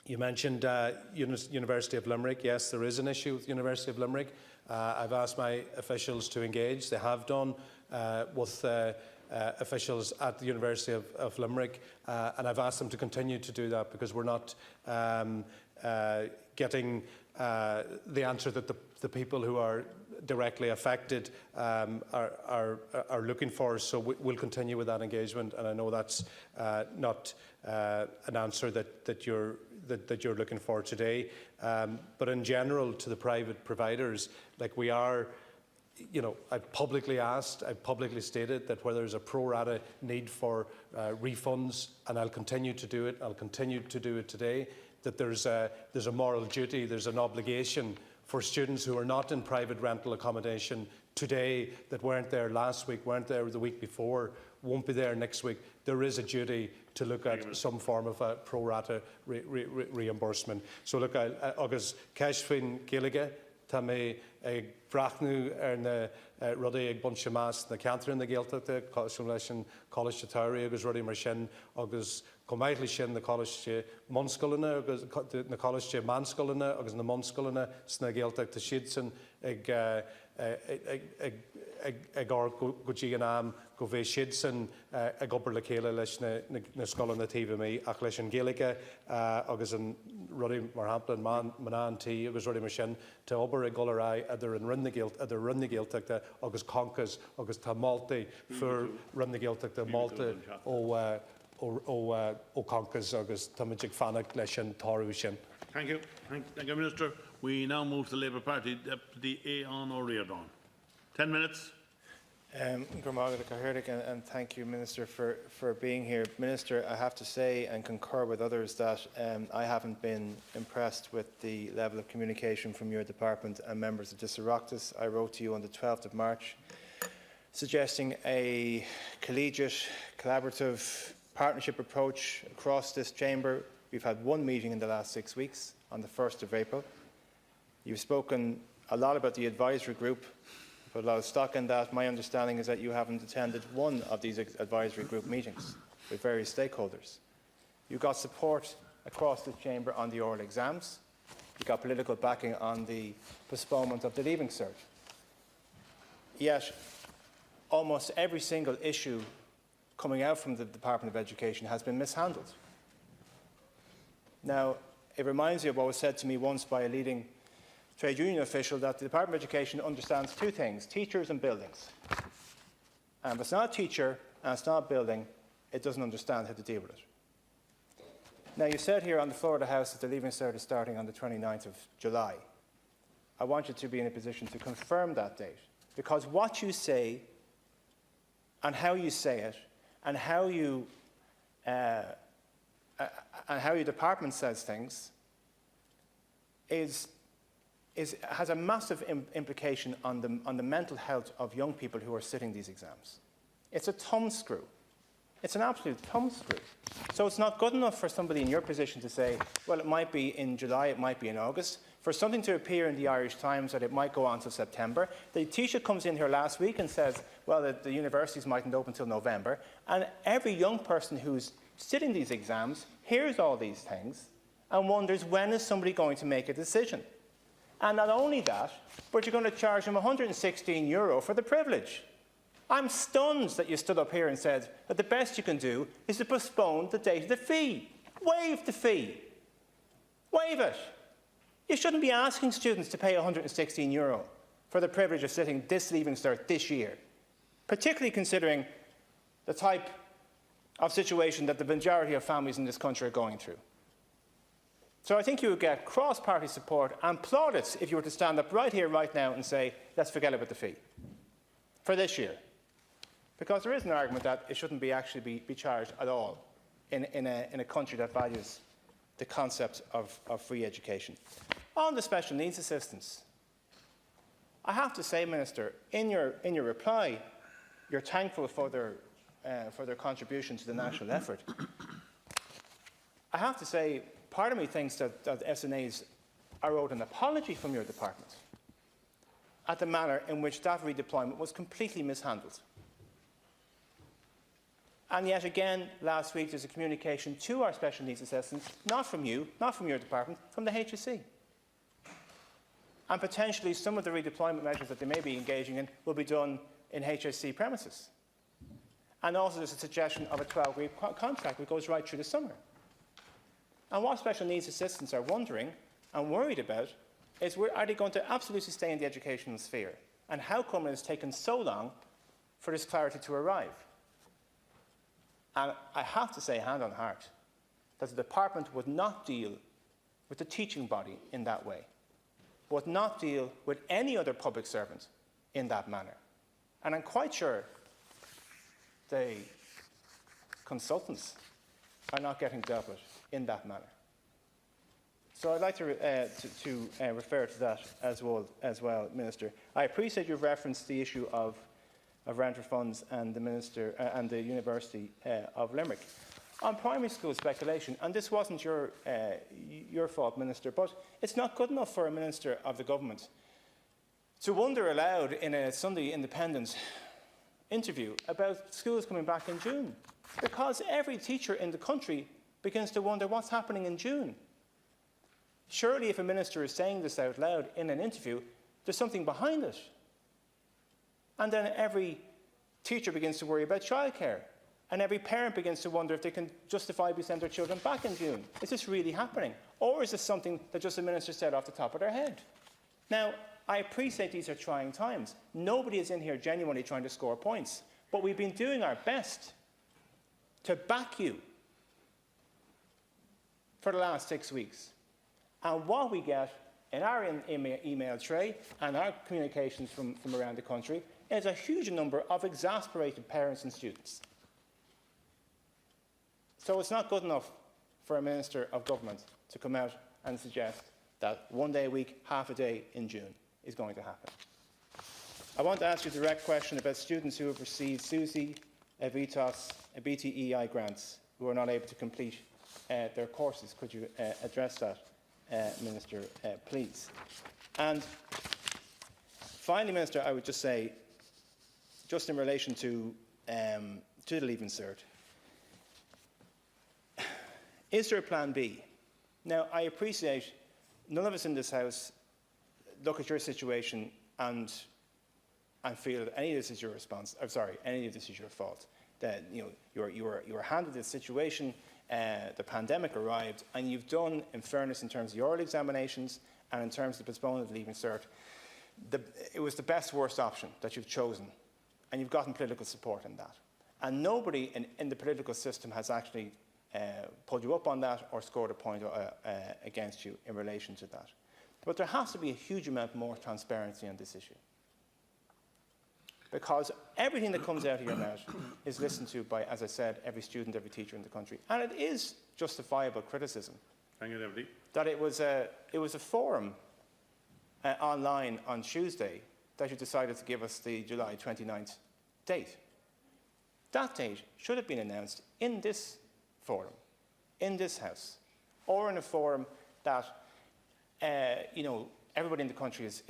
You mentioned University of Limerick. Yes, there is an issue with University of Limerick. I've asked my officials to engage. They have done with officials at the University of Limerick, and I've asked them to continue to do that because we're not getting the answer that the people who are directly affected are looking for. So we'll continue with that engagement, and I know that's not an answer that you're looking for today. But in general, to the private providers, like we are. You know, I've publicly asked, I've publicly stated that where there's a pro rata need for refunds, and I'll continue to do it, I'll continue to do it today, that there's a moral duty, there's an obligation for students who are not in private rental accommodation today, that weren't there last week, weren't there the week before, won't be there next week. There is a duty to look at some form of a pro rata reimbursement. So look, agus Cashfin Gilliga, Tá mé ag brachnú na rudaí ag bunse más na Catherine na Gaeltachta, leis an College Táiri agus rudaí mar sin, agus comaidli sin na College Munscoilna, agus na College Manscoilna, agus na Munscoilna sna Gaeltachta siad san ag or go dtí an am go bheith siad san ag obair le chéile leis na scoilna na TVMí ach leis an Gaeilge agus an rudaí mar hampla manantí agus rudaí mar sin tá obair ag golará idir an rinne Gaeltachta agus concas agus tá Maltaí for rinne Gaeltachta Malta ó concas agus tá muid ag fannach leis an tarú sin. Thank you. Thank you, Minister. We now move to the Labour Party. Deputy Aon O'Riordan. 10 minutes. And thank you, Minister, for being here. Minister, I have to say and concur with others that I haven't been impressed with the level of communication from your department and members of this Oireachtas. I wrote to you on the 12th of March suggesting a collegiate, collaborative partnership approach across this chamber. We've had one meeting in the last 6 weeks on the 1st of April. You've spoken a lot about the advisory group, put a lot of stock in that. My understanding is that you haven't attended one of these advisory group meetings with various stakeholders. You got support across the chamber on the oral exams. You got political backing on the postponement of the Leaving Cert. Yet, almost every single issue coming out from the Department of Education has been mishandled. Now, it reminds me of what was said to me once by a leading trade union official, that the Department of Education understands two things: teachers and buildings. And if it's not a teacher and it's not a building, it doesn't understand how to deal with it. Now, you said here on the floor of the House that the Leaving Cert is starting on the 29th of July. I want you to be in a position to confirm that date, because what you say and how you say it and how your department says things has a massive implication on the mental health of young people who are sitting these exams. It's a thumbscrew. It's an absolute thumbscrew. So it's not good enough for somebody in your position to say, well, it might be in July, it might be in August. For something to appear in the Irish Times that it might go on till September. The Taoiseach comes in here last week and says, well, the universities mightn't open till November. And every young person who's sitting these exams hears all these things and wonders, when is somebody going to make a decision? And not only that, but you're going to charge them €116 for the privilege. I'm stunned that you stood up here and said that the best you can do is to postpone the date of the fee. Waive the fee. Waive it. You shouldn't be asking students to pay €116 for the privilege of sitting this Leaving Cert this year, particularly considering the type of situation that the majority of families in this country are going through. So I think you would get cross-party support and plaudits if you were to stand up right here, right now and say, let's forget about the fee for this year. Because there is an argument that it shouldn't actually be charged at all in a country that values the concept of free education. On the special needs assistance, I have to say, Minister, in your reply, you're thankful for their contribution to the national effort. I have to say, part of me thinks that SNAs are owed an apology from your department at the manner in which that redeployment was completely mishandled. And yet again, last week, there's a communication to our special needs assistants, not from you, not from your department, from the HSE. And potentially some of the redeployment measures that they may be engaging in will be done in HSE premises. And also there's a suggestion of a 12-week contract that goes right through the summer. And what special needs assistants are wondering and worried about is, are they going to absolutely stay in the educational sphere? And how come it has taken so long for this clarity to arrive? And I have to say, hand on heart, that the department would not deal with the teaching body in that way, would not deal with any other public servant in that manner. And I'm quite sure the consultants are not getting dealt with in that manner. So I'd like to refer to that as well, Minister. I appreciate you've referenced the issue of rent refunds and the Minister and the University of Limerick. On primary school speculation, and this wasn't your fault, Minister, but it's not good enough for a Minister of the Government to wonder aloud in a Sunday Independent interview about schools coming back in June, because every teacher in the country begins to wonder what's happening in June. Surely if a minister is saying this out loud in an interview, there's something behind it. And then every teacher begins to worry about childcare, and every parent begins to wonder if they can justifiably send their children back in June. Is this really happening? Or is this something that just the minister said off the top of their head? Now, I appreciate these are trying times. Nobody is in here genuinely trying to score points, but we've been doing our best to back you for the last 6 weeks. And what we get in our email tray and our communications from around the country is a huge number of exasperated parents and students. So it's not good enough for a Minister of Government to come out and suggest that 1 day a week, half a day in June is going to happen. I want to ask you a direct question about students who have received SUSI, VITOS, BTEI grants who are not able to complete their courses. Could you address that, Minister, please? And finally, Minister, I would just say, just in relation to the Leaving Cert, is there a plan B? Now, I appreciate none of us in this House look at your situation and feel that any of this is your response. I'm sorry, any of this is your fault. That you were handed this situation. The pandemic arrived, and you've done, in fairness, in terms of your oral examinations and in terms of the postponement of the Leaving Cert, it was the best worst option that you've chosen, and you've gotten political support in that. And nobody in the political system has actually pulled you up on that or scored a point against you in relation to that. But there has to be a huge amount more transparency on this issue, because everything that comes out of your mouth is listened to by, as I said, every student, every teacher in the country. And it is justifiable criticism. Thank you, Deputy. That it was a forum online on Tuesday that you decided to give us the July 29th date. That date should have been announced in this forum, in this House, or in a forum that, everybody in the country is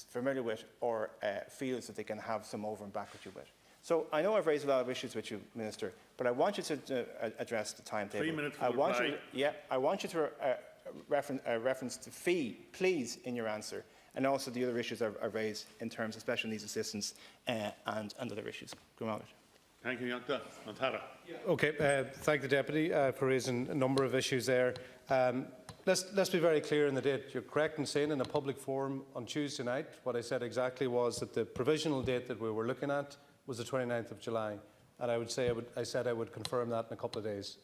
familiar with or feels that they can have some over and back with you with. So I know I've raised a lot of issues with you, Minister, but I want you to address the timetable. 3 minutes for reply. I want you to reference the fee, please, in your answer, and also the other issues I've raised in terms of special needs assistance and other issues. Go on. Thank you, Dr. Montara. Okay, thank the Deputy for raising a number of issues there. Let's be very clear in the date. You're correct in saying in a public forum on Tuesday night, what I said exactly was that the provisional date that we were looking at was the 29th of July. And I said I would confirm that in a couple of days.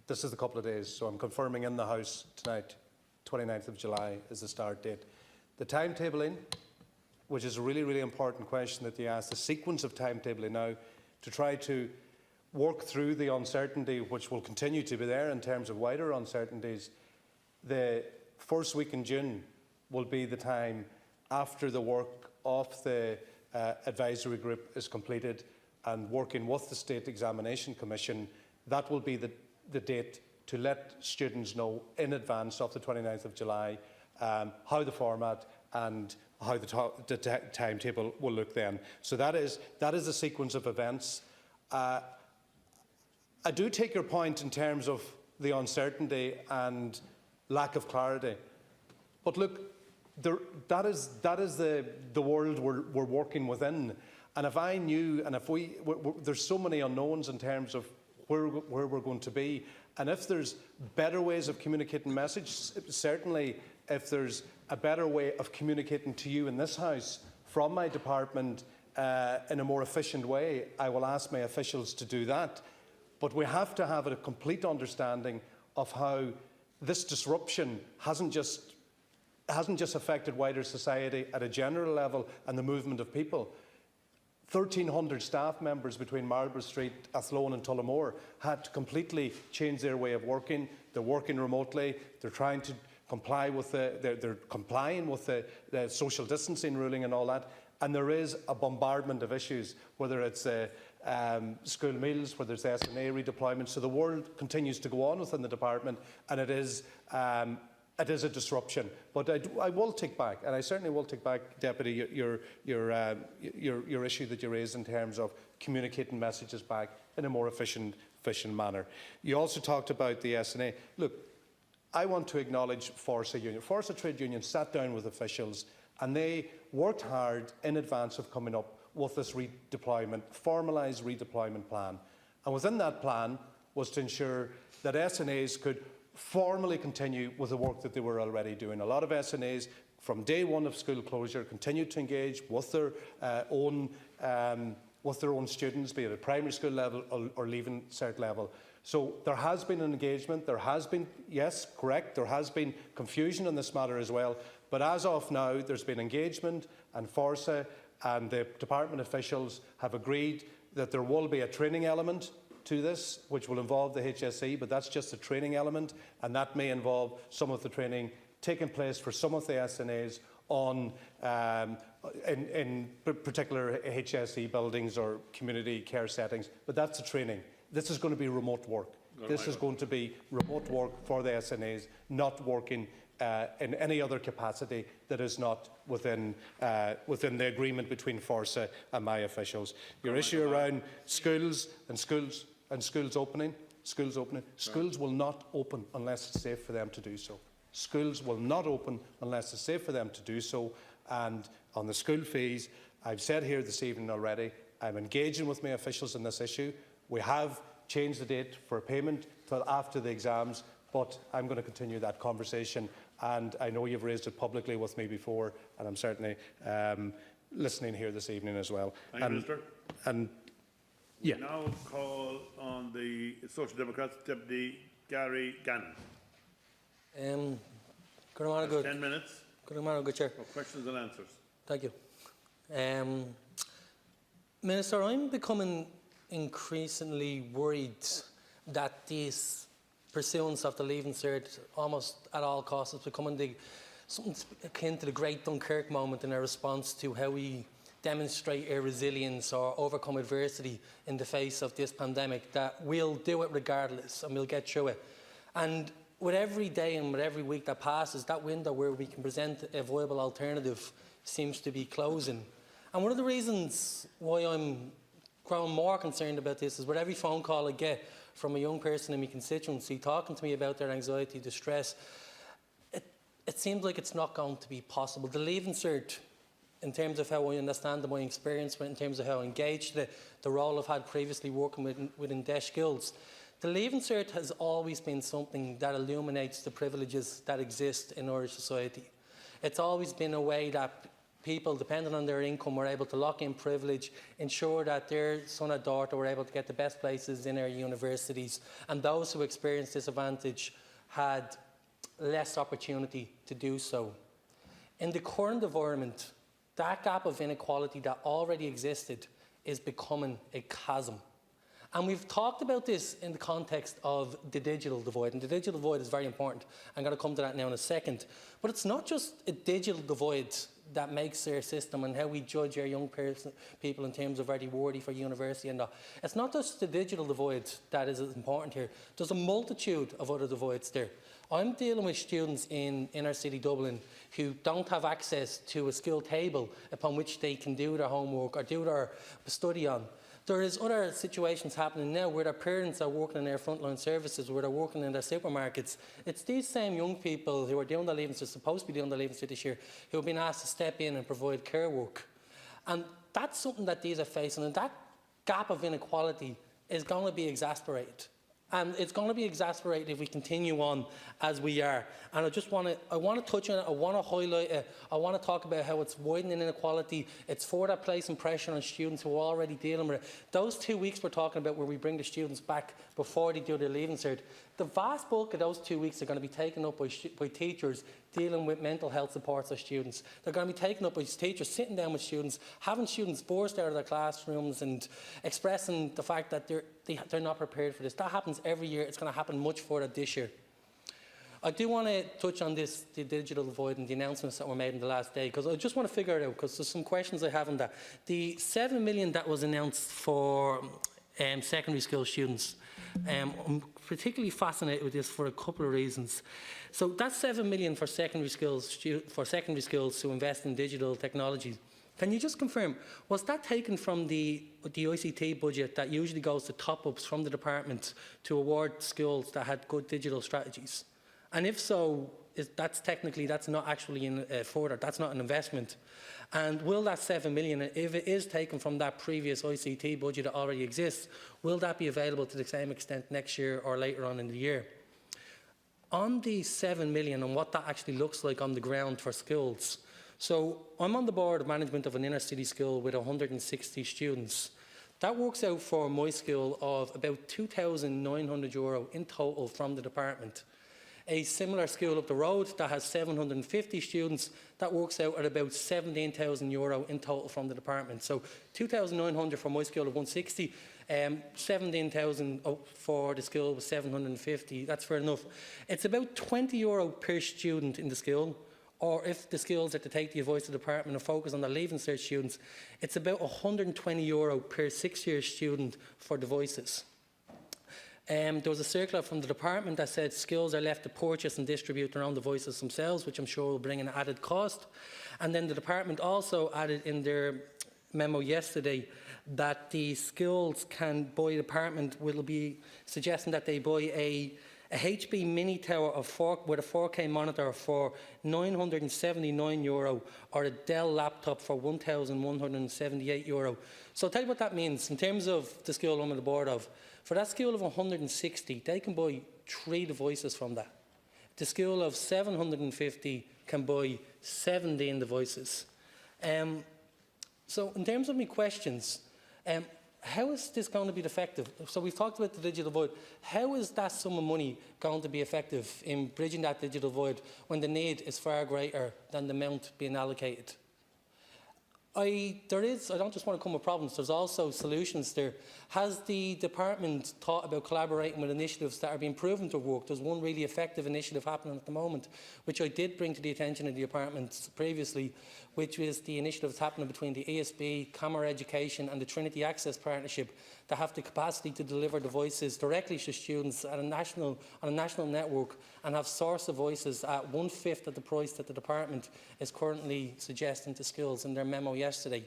This is the couple of days, so I'm confirming in the House tonight, 29th of July is the start date. The timetabling, which is a really, really important question that you asked, the sequence of timetabling now to try to work through the uncertainty which will continue to be there in terms of wider uncertainties. The first week in June will be the time after the work of the advisory group is completed and working with the State Examination Commission. That will be the date to let students know in advance of the 29th of July how the format and how the timetable will look then. So that is the sequence of events. I do take your point in terms of the uncertainty and lack of clarity. But look, that is the world we're working within. And if I knew, and if there's so many unknowns in terms of where we're going to be, and if there's better ways of communicating message, certainly if there's a better way of communicating to you in this House from my department in a more efficient way, I will ask my officials to do that. But we have to have a complete understanding of how this disruption hasn't just affected wider society at a general level and the movement of people. 1,300 staff members between Marlborough Street, Athlone and Tullamore had to completely change their way of working. They're working remotely. They're trying to comply with they're complying with the social distancing ruling and all that. And there is a bombardment of issues, whether it's school meals, whether it's SNA redeployment. So the world continues to go on within the department, and it is a disruption. But I will take back, and I certainly will take back, Deputy, your issue that you raised in terms of communicating messages back in a more efficient manner. You also talked about the SNA. Look, I want to acknowledge Forza Union. Forza Trade Union sat down with officials and they worked hard in advance of coming up with this redeployment, formalised redeployment plan. And within that plan was to ensure that SNAs could formally continue with the work that they were already doing. A lot of SNAs from day one of school closure continued to engage with their own students, be it at primary school level or Leaving Cert level. So there has been an engagement, there has been, yes, correct, there has been confusion on this matter as well, but as of now there's been engagement, and FORSA and the department officials have agreed that there will be a training element to this, which will involve the HSE, but that's just a training element, and that may involve some of the training taking place for some of the SNAs on in particular HSE buildings or community care settings, but that's the training. This is going to be remote work. This is going to be remote work for the SNAs, not working in any other capacity that is not within the agreement between FORSA and my officials. Your issue around schools opening, schools will not open unless it's safe for them to do so. Schools will not open unless it's safe for them to do so. And on the school fees, I've said here this evening already, I'm engaging with my officials on this issue. We have changed the date for payment till after the exams, but I'm going to continue that conversation. And I know you've raised it publicly with me before, and I'm certainly listening here this evening as well. Thank you, Minister. And yeah. We now call on the Social Democrats Deputy Gary Gannon. 10 minutes. Good morning, good Chair. For questions and answers. Thank you. Minister, I'm becoming increasingly worried that this pursuance of the Leaving Cert almost at all costs is becoming something akin to the Great Dunkirk moment in our response to how we demonstrate our resilience or overcome adversity in the face of this pandemic, that we'll do it regardless and we'll get through it. And with every day and with every week that passes, that window where we can present a viable alternative seems to be closing. And one of the reasons why I'm growing more concerned about this is with every phone call I get from a young person in my constituency talking to me about their anxiety, distress, it seems like it's not going to be possible. The Leaving Cert, in terms of how I understand and my experience, in terms of how engaged the role I've had previously working within DESH skills, the Leaving Cert has always been something that illuminates the privileges that exist in Irish society. It's always been a way that people, depending on their income, were able to lock in privilege, ensure that their son or daughter were able to get the best places in our universities, and those who experienced disadvantage had less opportunity to do so. In the current environment, that gap of inequality that already existed is becoming a chasm. And we've talked about this in the context of the digital divide, and the digital divide is very important. I'm going to come to that now in a second. But it's not just a digital divide that makes our system and how we judge our young people in terms of are they worthy for university and that. It's not just the digital divide that is important here. There's a multitude of other divides there. I'm dealing with students in inner city Dublin who don't have access to a school table upon which they can do their homework or do their study on. There is other situations happening now where their parents are working in their frontline services, where they're working in their supermarkets. It's these same young people who are doing their Leaving Cert, supposed to be doing their Leaving Cert this year, who have been asked to step in and provide care work. And that's something that these are facing, and that gap of inequality is going to be exacerbated. And it's going to be exacerbated if we continue on as we are. And I want to touch on it, I want to highlight it, I want to talk about how it's widening inequality, it's further placing pressure on students who are already dealing with it. Those 2 weeks we're talking about where we bring the students back before they do their Leaving Cert, the vast bulk of those 2 weeks are going to be taken up by teachers dealing with mental health supports of students. They're going to be taken up by teachers sitting down with students, having students burst out of their classrooms and expressing the fact that they're not prepared for this. That happens every year. It's going to happen much further this year. I do want to touch on the digital divide and the announcements that were made in the last day, because I just want to figure it out, because there's some questions I have on that. The 7 million that was announced for secondary school students, I'm particularly fascinated with this for a couple of reasons. So that's 7 million for secondary schools to invest in digital technology. Can you just confirm, was that taken from the ICT budget that usually goes to top-ups from the department to award schools that had good digital strategies? And if so, that's not actually that's not an investment. And will that 7 million, if it is taken from that previous ICT budget that already exists, will that be available to the same extent next year or later on in the year? On the 7 million and what that actually looks like on the ground for schools, so I'm on the board of management of an inner city school with 160 students. That works out for my school of about €2,900 in total from the department. A similar school up the road that has 750 students, that works out at about €17,000 in total from the department. So 2,900 for my school of 160, 17,000 for the school with 750. That's fair enough. It's about €20 per student in the school. Or if the schools are to take the advice of the department and focus on the Leaving Cert students, it's about €120 per 6-year student for devices. There was a circular from the department that said schools are left to purchase and distribute their own devices themselves, which I'm sure will bring an added cost. And then the department also added in their memo yesterday that the schools can buy, the department will be suggesting that they buy a HB mini tower with a 4K monitor for €979 or a Dell laptop for €1,178. So I'll tell you what that means in terms of the school I'm on the board of. For that school of 160, they can buy 3 devices from that. The school of 750 can buy 17 devices. So in terms of my questions, how is this going to be effective? So we've talked about the digital void. How is that sum of money going to be effective in bridging that digital void when the need is far greater than the amount being allocated? I don't just want to come with problems, there's also solutions there. Has the department thought about collaborating with initiatives that are being proven to work? There's one really effective initiative happening at the moment, which I did bring to the attention of the department previously, which is the initiative that's happening between the ESB, Camera Education and the Trinity Access Partnership that have the capacity to deliver devices directly to students on a national network and have source devices at 1/5 of the price that the department is currently suggesting to schools in their memo yesterday.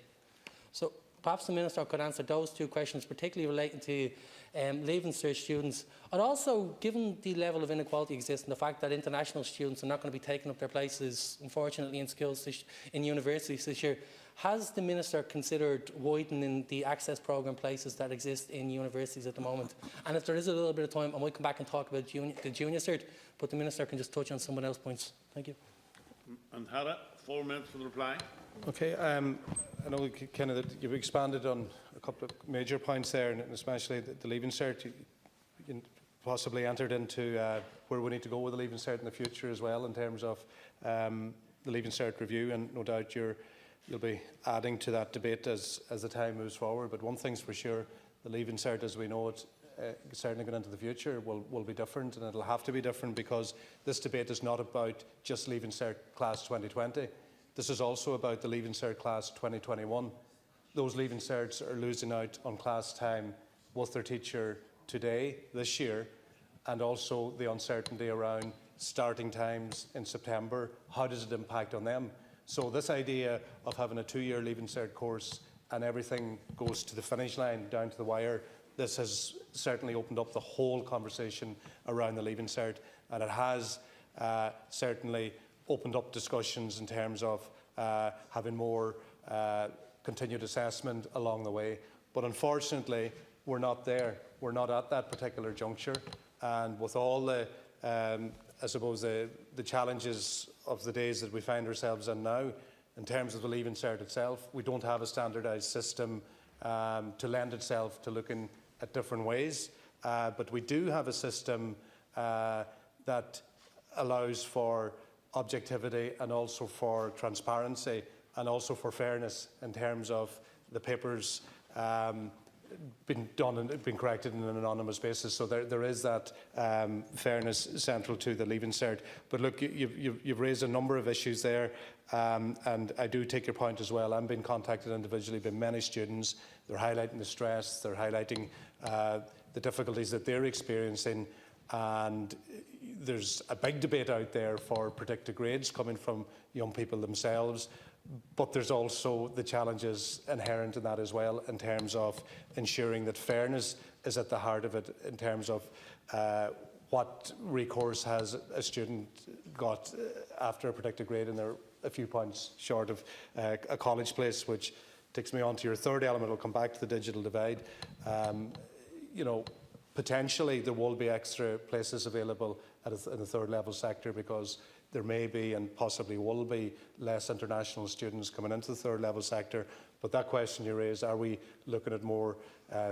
So perhaps the Minister could answer those 2 questions, particularly relating to Leaving Cert students. And also, given the level of inequality exists and the fact that international students are not going to be taking up their places, unfortunately, in schools, in universities this year, has the Minister considered widening the access programme places that exist in universities at the moment? And if there is a little bit of time, I might come back and talk about the junior cert, but the Minister can just touch on someone else's points. Thank you. And Hannah, 4 minutes for the reply. Okay, I know kind of that you've expanded on a couple of major points there, and especially the Leaving Cert. You possibly entered into where we need to go with the Leaving Cert in the future as well in terms of the Leaving Cert review, and no doubt you'll be adding to that debate as the time moves forward. But one thing's for sure, the Leaving Cert as we know it, certainly going into the future, will be different, and it'll have to be different because this debate is not about just Leaving Cert Class 2020. This is also about the Leaving Cert Class 2021. Those Leaving Certs are losing out on class time with their teacher today, this year, and also the uncertainty around starting times in September. How does it impact on them? So this idea of having a 2-year Leaving Cert course and everything goes to the finish line, down to the wire, this has certainly opened up the whole conversation around the Leaving Cert, and it has certainly opened up discussions in terms of having more continued assessment along the way. But unfortunately, we're not there. We're not at that particular juncture. And with all the, I suppose, the challenges of the days that we find ourselves in now, in terms of the Leaving Cert itself, we don't have a standardised system to lend itself to looking at different ways. But we do have a system that allows for objectivity and also for transparency and also for fairness in terms of the papers been done and been corrected on an anonymous basis. So there is that fairness central to the Leaving Cert. But look, you've raised a number of issues there, and I do take your point as well. I'm being contacted individually by many students. They're highlighting the stress, they're highlighting the difficulties that they're experiencing, and there's a big debate out there for predicted grades coming from young people themselves, but there's also the challenges inherent in that as well, in terms of ensuring that fairness is at the heart of it, in terms of what recourse has a student got after a predicted grade, and they're a few points short of a college place, which takes me on to your third element. I'll come back to the digital divide. You know, potentially there will be extra places available in the third level sector, because there may be and possibly will be less international students coming into the third level sector. But that question you raise, are we looking at more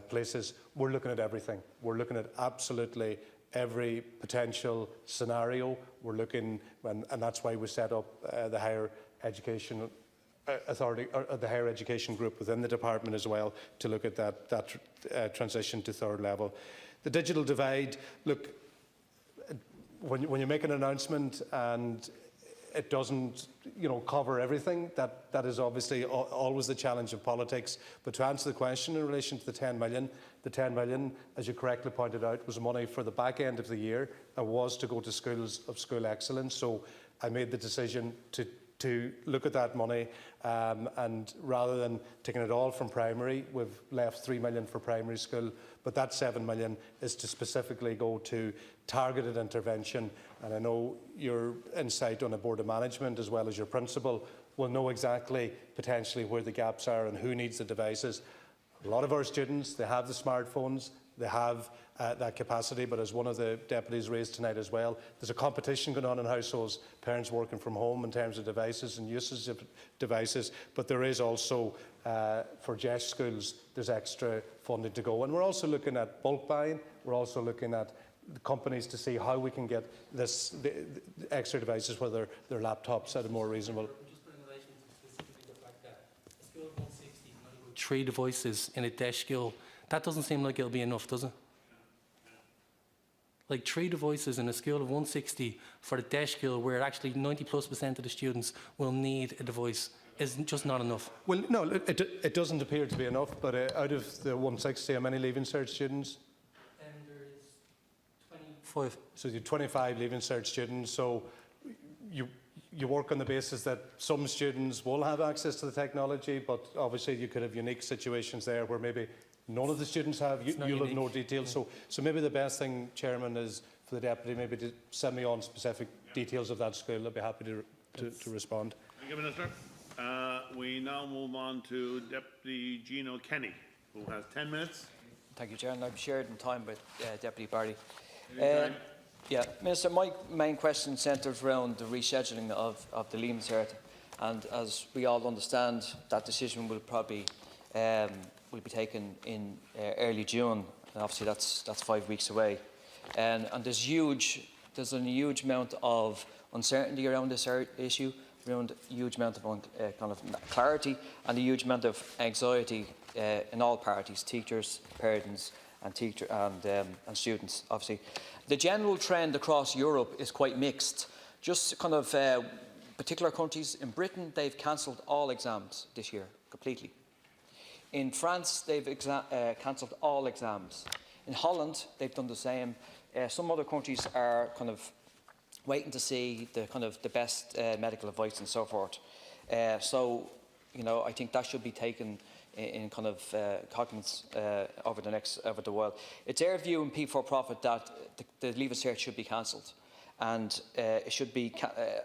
places? We're looking at everything. We're looking at absolutely every potential scenario. We're looking, and that's why we set up the Higher Education Authority, or the Higher Education Group within the department as well, to look at that transition to third level. The digital divide, look, when you make an announcement and it doesn't, cover everything, that is obviously always the challenge of politics. But to answer the question in relation to the 10 million, as you correctly pointed out, was money for the back end of the year and was to go to schools of school excellence. So I made the decision to look at that money, and rather than taking it all from primary, we've left 3 million for primary school, but that 7 million is to specifically go to targeted intervention. And I know your insight on a board of management as well as your principal will know exactly potentially where the gaps are and who needs the devices. A lot of our students, they have the smartphones, they have that capacity, but as one of the deputies raised tonight as well, there's a competition going on in households, parents working from home in terms of devices and uses of devices, but there is also, for JESH schools, there's extra funding to go. And we're also looking at bulk buying, we're also looking at the companies to see how we can get the extra devices, whether they're laptops, at a more reasonable. Just in relation to specifically the fact that a school of 160 might have 3 devices in a DESH school, that doesn't seem like it'll be enough, does it? Like 3 devices in a school of 160 for the DESH school, where actually 90+% of the students will need a device, is just not enough. Well, no, it doesn't appear to be enough, but out of the 160, how many Leaving Cert students? There's 25. So you have 25 Leaving Cert students, so you work on the basis that some students will have access to the technology, but obviously you could have unique situations there where maybe none of the students have. You'll have no details. Yeah. So maybe the best thing, Chairman, is for the Deputy maybe to send me on specific details of that school. I'd be happy to respond. Thank you, Minister. We now move on to Deputy Gino Kenny, who has 10 minutes. Thank you, Chair, and I've shared in time with Deputy Barry. Yeah, Minister, my main question centres around the rescheduling of the Leaving Cert, and as we all understand, that decision will probably will be taken in early June, and obviously that's 5 weeks away, and there's a huge amount of uncertainty around this issue, around a huge amount of kind of clarity, and a huge amount of anxiety in all parties, teachers, parents, and students. Obviously, the general trend across Europe is quite mixed. Just kind of particular countries in Britain, they've cancelled all exams this year completely. In France, they've cancelled all exams. In Holland, they've done the same. Some other countries are kind of waiting to see the best medical advice and so forth. So, I think that should be taken in kind of cognizance over the world. It's our view in P4 Profit that the Leaving Cert should be cancelled, and it should be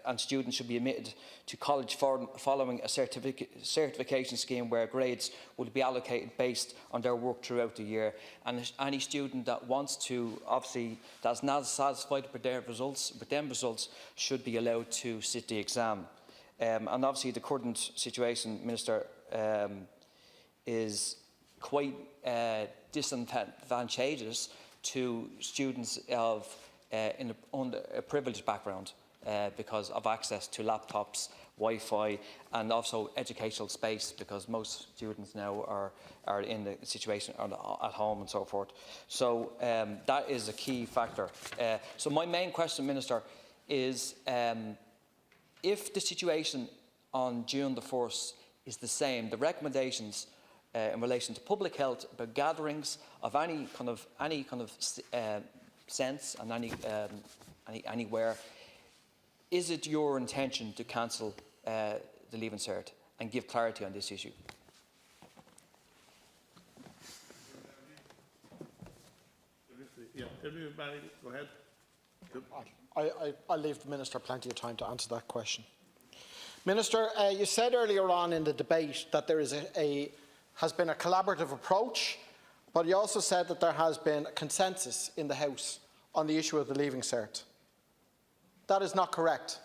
and students should be admitted to college following a certification scheme where grades will be allocated based on their work throughout the year. And any student that wants to, obviously, that's not satisfied with their results, should be allowed to sit the exam. And obviously, the current situation, Minister, is quite disadvantageous to students in a privileged background because of access to laptops, Wi-Fi, and also educational space, because most students now are in the situation at home and so forth. So that is a key factor. So my main question, Minister, is if the situation on June the 1st is the same, the recommendations in relation to public health about gatherings of any kind of sense and anywhere, is it your intention to cancel the Leaving Cert and give clarity on this issue? Yeah, everybody, go ahead. I'll leave the Minister plenty of time to answer that question. Minister, you said earlier on in the debate that there has been a collaborative approach, but you also said that there has been a consensus in the House on the issue of the Leaving Cert. That is not correct.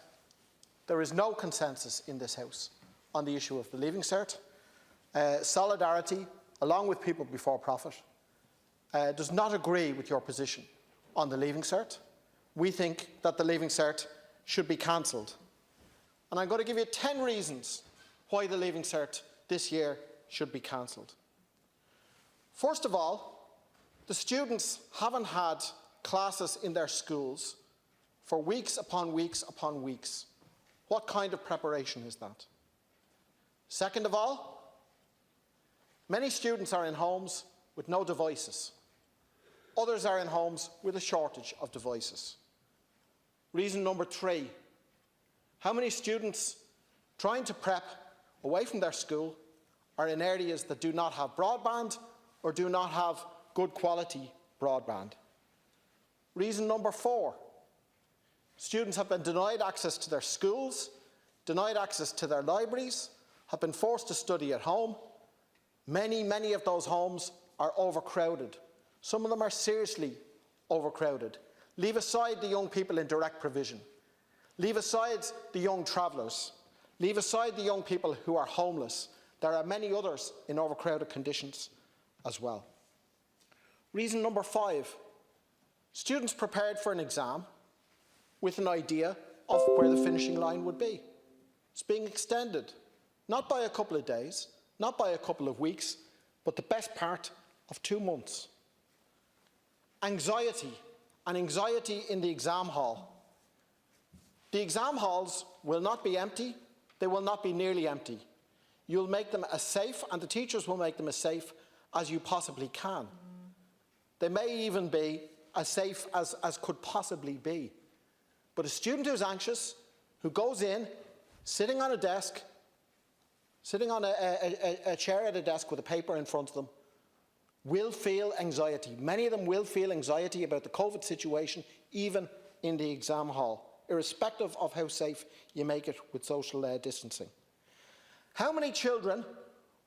There is no consensus in this House on the issue of the Leaving Cert. Solidarity, along with People Before Profit, does not agree with your position on the Leaving Cert. We think that the Leaving Cert should be cancelled. And I'm going to give you 10 reasons why the Leaving Cert this year should be cancelled. First of all, the students haven't had classes in their schools for weeks upon weeks upon weeks. What kind of preparation is that? Second of all, many students are in homes with no devices. Others are in homes with a shortage of devices. Reason number 3, how many students trying to prep away from their school are in areas that do not have broadband or do not have good quality broadband? Reason number 4, students have been denied access to their schools, denied access to their libraries, have been forced to study at home. Many of those homes are overcrowded. Some of them are seriously overcrowded. Leave aside the young people in direct provision. Leave aside the young travellers. Leave aside the young people who are homeless. There are many others in overcrowded conditions as well. Reason number 5, students prepared for an exam with an idea of where the finishing line would be. It's being extended, not by a couple of days, not by a couple of weeks, but the best part of 2 months. Anxiety, and anxiety in the exam hall. The exam halls will not be empty, they will not be nearly empty. You'll make them as safe, and the teachers will make them as safe as you possibly can. They may even be as safe as could possibly be. But a student who's anxious, who goes in, sitting on a desk, sitting on a chair at a desk with a paper in front of them, will feel anxiety. Many of them will feel anxiety about the COVID situation, even in the exam hall, irrespective of how safe you make it with social distancing. How many children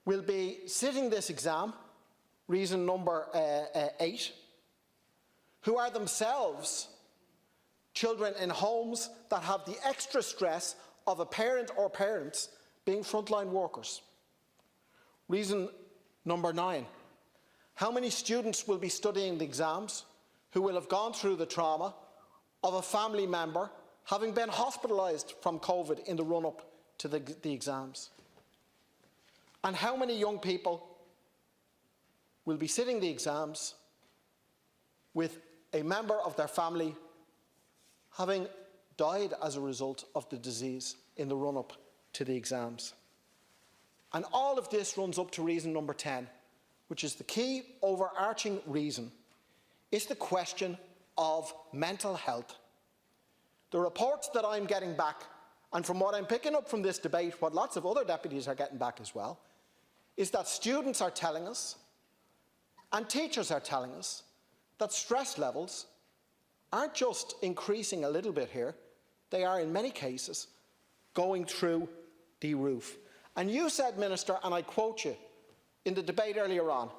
will be sitting this exam, reason number 8, who are themselves children in homes that have the extra stress of a parent or parents being frontline workers? Reason number 9, how many students will be studying the exams who will have gone through the trauma of a family member having been hospitalised from COVID in the run-up to the exams? And how many young people will be sitting the exams with a member of their family having died as a result of the disease in the run-up to the exams? And all of this runs up to reason number 10, which is the key overarching reason. It's the question of mental health. The reports that I'm getting back, and from what I'm picking up from this debate, what lots of other deputies are getting back as well, is that students are telling us, and teachers are telling us, that stress levels aren't just increasing a little bit here, they are in many cases going through the roof. And you said, Minister, and I quote you, in the debate earlier on,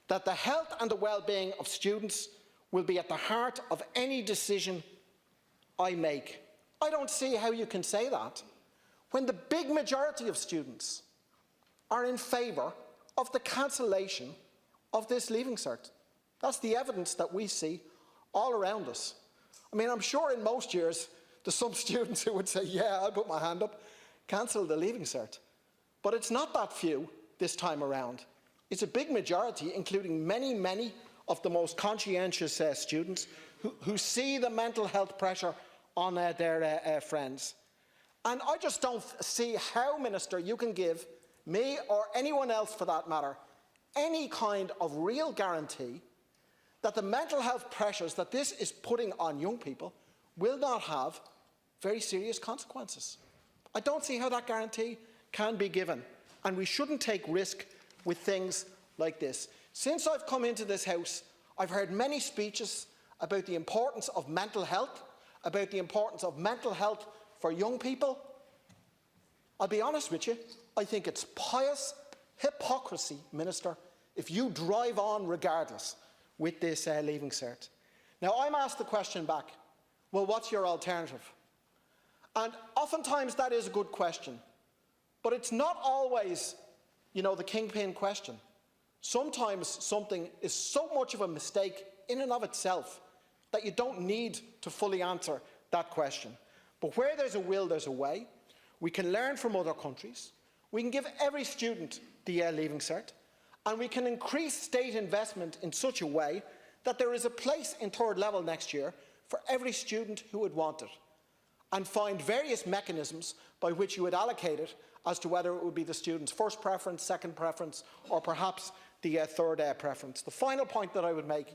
that the health and the well-being of students will be at the heart of any decision I make. I don't see how you can say that when the big majority of students are in favour of the cancellation of this Leaving Cert. That's the evidence that we see all around us. I mean, I'm sure in most years there's some students who would say, yeah, I'll put my hand up, cancel the Leaving Cert. But it's not that few this time around. It's a big majority, including many of the most conscientious students who see the mental health pressure on their friends. And I just don't see how, Minister, you can give me or anyone else for that matter any kind of real guarantee that the mental health pressures that this is putting on young people will not have very serious consequences. I don't see how that guarantee can be given, and we shouldn't take risk with things like this. Since I've come into this House, I've heard many speeches about the importance of mental health, about the importance of mental health for young people. I'll be honest with you, I think it's pious hypocrisy, Minister, if you drive on regardless with this Leaving Cert. Now, I'm asked the question back, well, what's your alternative? And oftentimes that is a good question, but it's not always the kingpin question. Sometimes something is so much of a mistake in and of itself that you don't need to fully answer that question. But where there's a will, there's a way. We can learn from other countries. We can give every student the Leaving Cert, and we can increase state investment in such a way that there is a place in third level next year for every student who would want it, and find various mechanisms by which you would allocate it as to whether it would be the student's first preference, second preference, or perhaps the third preference. The final point that I would make,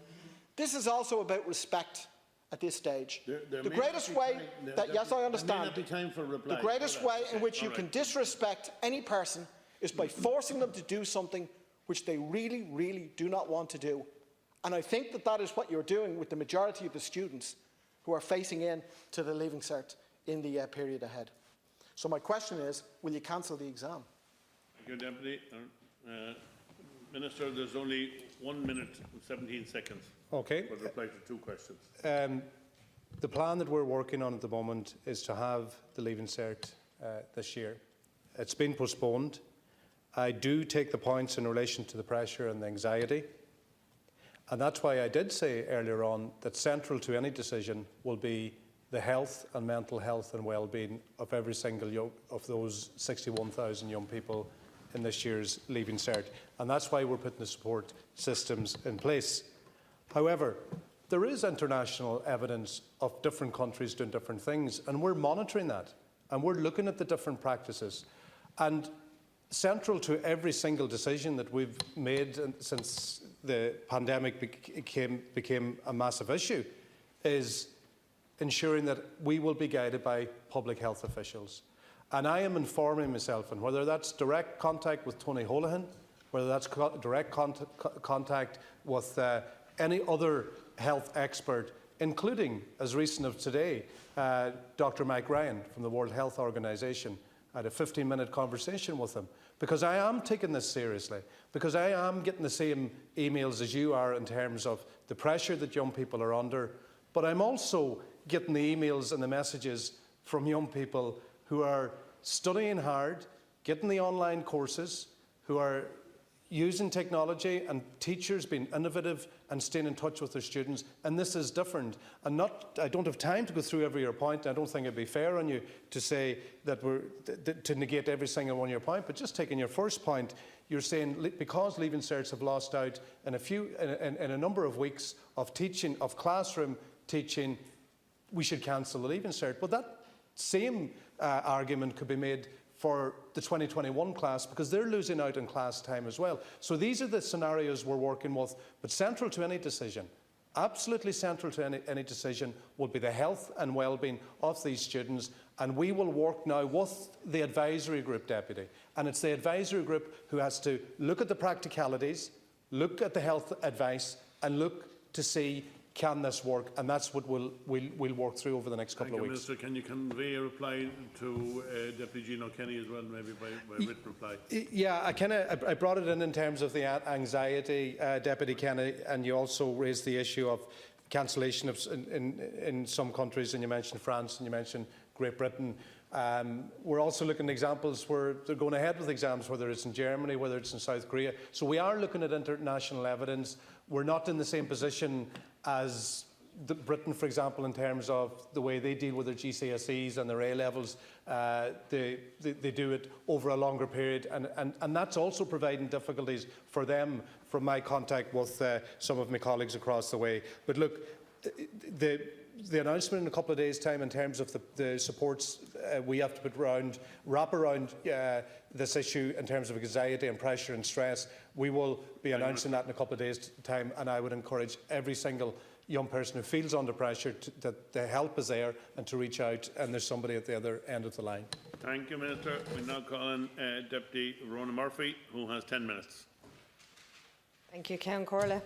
this is also about respect at this stage. The greatest way that, yes, I understand, the greatest way in which you can disrespect any person is by forcing them to do something which they really, really do not want to do. And I think that that is what you're doing with the majority of the students who are facing in to the Leaving Cert in the period ahead. So my question is, will you cancel the exam? Thank you, Deputy. Minister, there's only 1 minute and 17 seconds. Okay. For reply to 2 questions. The plan that we're working on at the moment is to have the Leaving Cert this year. It's been postponed. I do take the points in relation to the pressure and the anxiety. And that's why I did say earlier on that central to any decision will be the health and mental health and well-being of every single of those 61,000 young people in this year's Leaving Cert. And that's why we're putting the support systems in place. However, there is international evidence of different countries doing different things, and we're monitoring that, and we're looking at the different practices. And central to every single decision that we've made since the pandemic became a massive issue is ensuring that we will be guided by public health officials. And I am informing myself, and whether that's direct contact with Tony Holohan, whether that's direct contact with any other health expert, including, as recent of today, Dr. Mike Ryan from the World Health Organization. I had a 15-minute conversation with him because I am taking this seriously, because I am getting the same emails as you are in terms of the pressure that young people are under, but I'm also getting the emails and the messages from young people who are studying hard, getting the online courses, who are using technology, and teachers being innovative and staying in touch with their students. And this is different. And I don't have time to go through every your point. I don't think it'd be fair on you to say that to negate every single one of your point. But just taking your first point, you're saying because Leaving Certs have lost out in a number of weeks of teaching, of classroom teaching, we should cancel the Leaving Cert. But that same argument could be made for the 2021 class, because they're losing out in class time as well. So these are the scenarios we're working with. But central to any decision, absolutely central to any decision, will be the health and well-being of these students. And we will work now with the advisory group, Deputy. And it's the advisory group who has to look at the practicalities, look at the health advice, and look to see, can this work? And that's what we'll work through over the next couple of weeks. Minister, can you convey a reply to Deputy Gino Kenny as well, maybe by written reply? Yeah, I brought it in terms of the anxiety, Deputy Kenny, and you also raised the issue of cancellation of in some countries, and you mentioned France and you mentioned Great Britain. We're also looking at examples where they're going ahead with exams, whether it's in Germany, whether it's in South Korea. So we are looking at international evidence. We're not in the same position as Britain, for example, in terms of the way they deal with their GCSEs and their A-levels. They do it over a longer period, and that's also providing difficulties for them from my contact with some of my colleagues across the way. But look, the announcement in a couple of days' time in terms of the supports we have to wrap around this issue in terms of anxiety and pressure and stress, we will be announcing that in a couple of days' time, and I would encourage every single young person who feels under pressure that the help is there and to reach out, and there's somebody at the other end of the line. Thank you, Minister. We now call on Deputy Rona Murphy, who has 10 minutes. Thank you, Count Corley.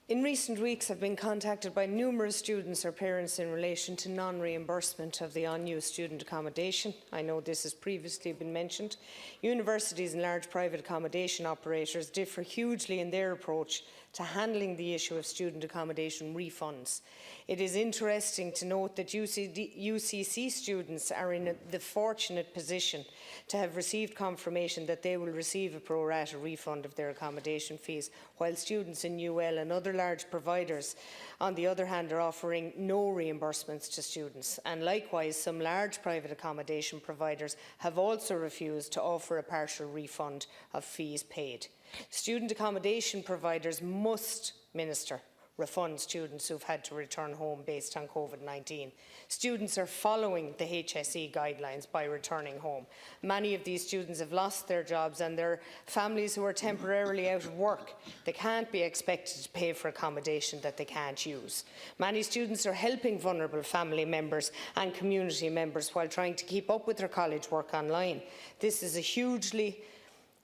In recent weeks, I've been contacted by numerous students or parents in relation to non-reimbursement of the unused student accommodation. I know this has previously been mentioned. Universities and large private accommodation operators differ hugely in their approach to handling the issue of student accommodation refunds. It is interesting to note that UCC students are in the fortunate position to have received confirmation that they will receive a pro rata refund of their accommodation fees, while students in UL and other large providers, on the other hand, are offering no reimbursements to students. And likewise, some large private accommodation providers have also refused to offer a partial refund of fees paid. Student accommodation providers must, Minister, refund students who've had to return home based on COVID-19. Students are following the HSE guidelines by returning home. Many of these students have lost their jobs, and their families who are temporarily out of work, they can't be expected to pay for accommodation that they can't use. Many students are helping vulnerable family members and community members while trying to keep up with their college work online. This is a hugely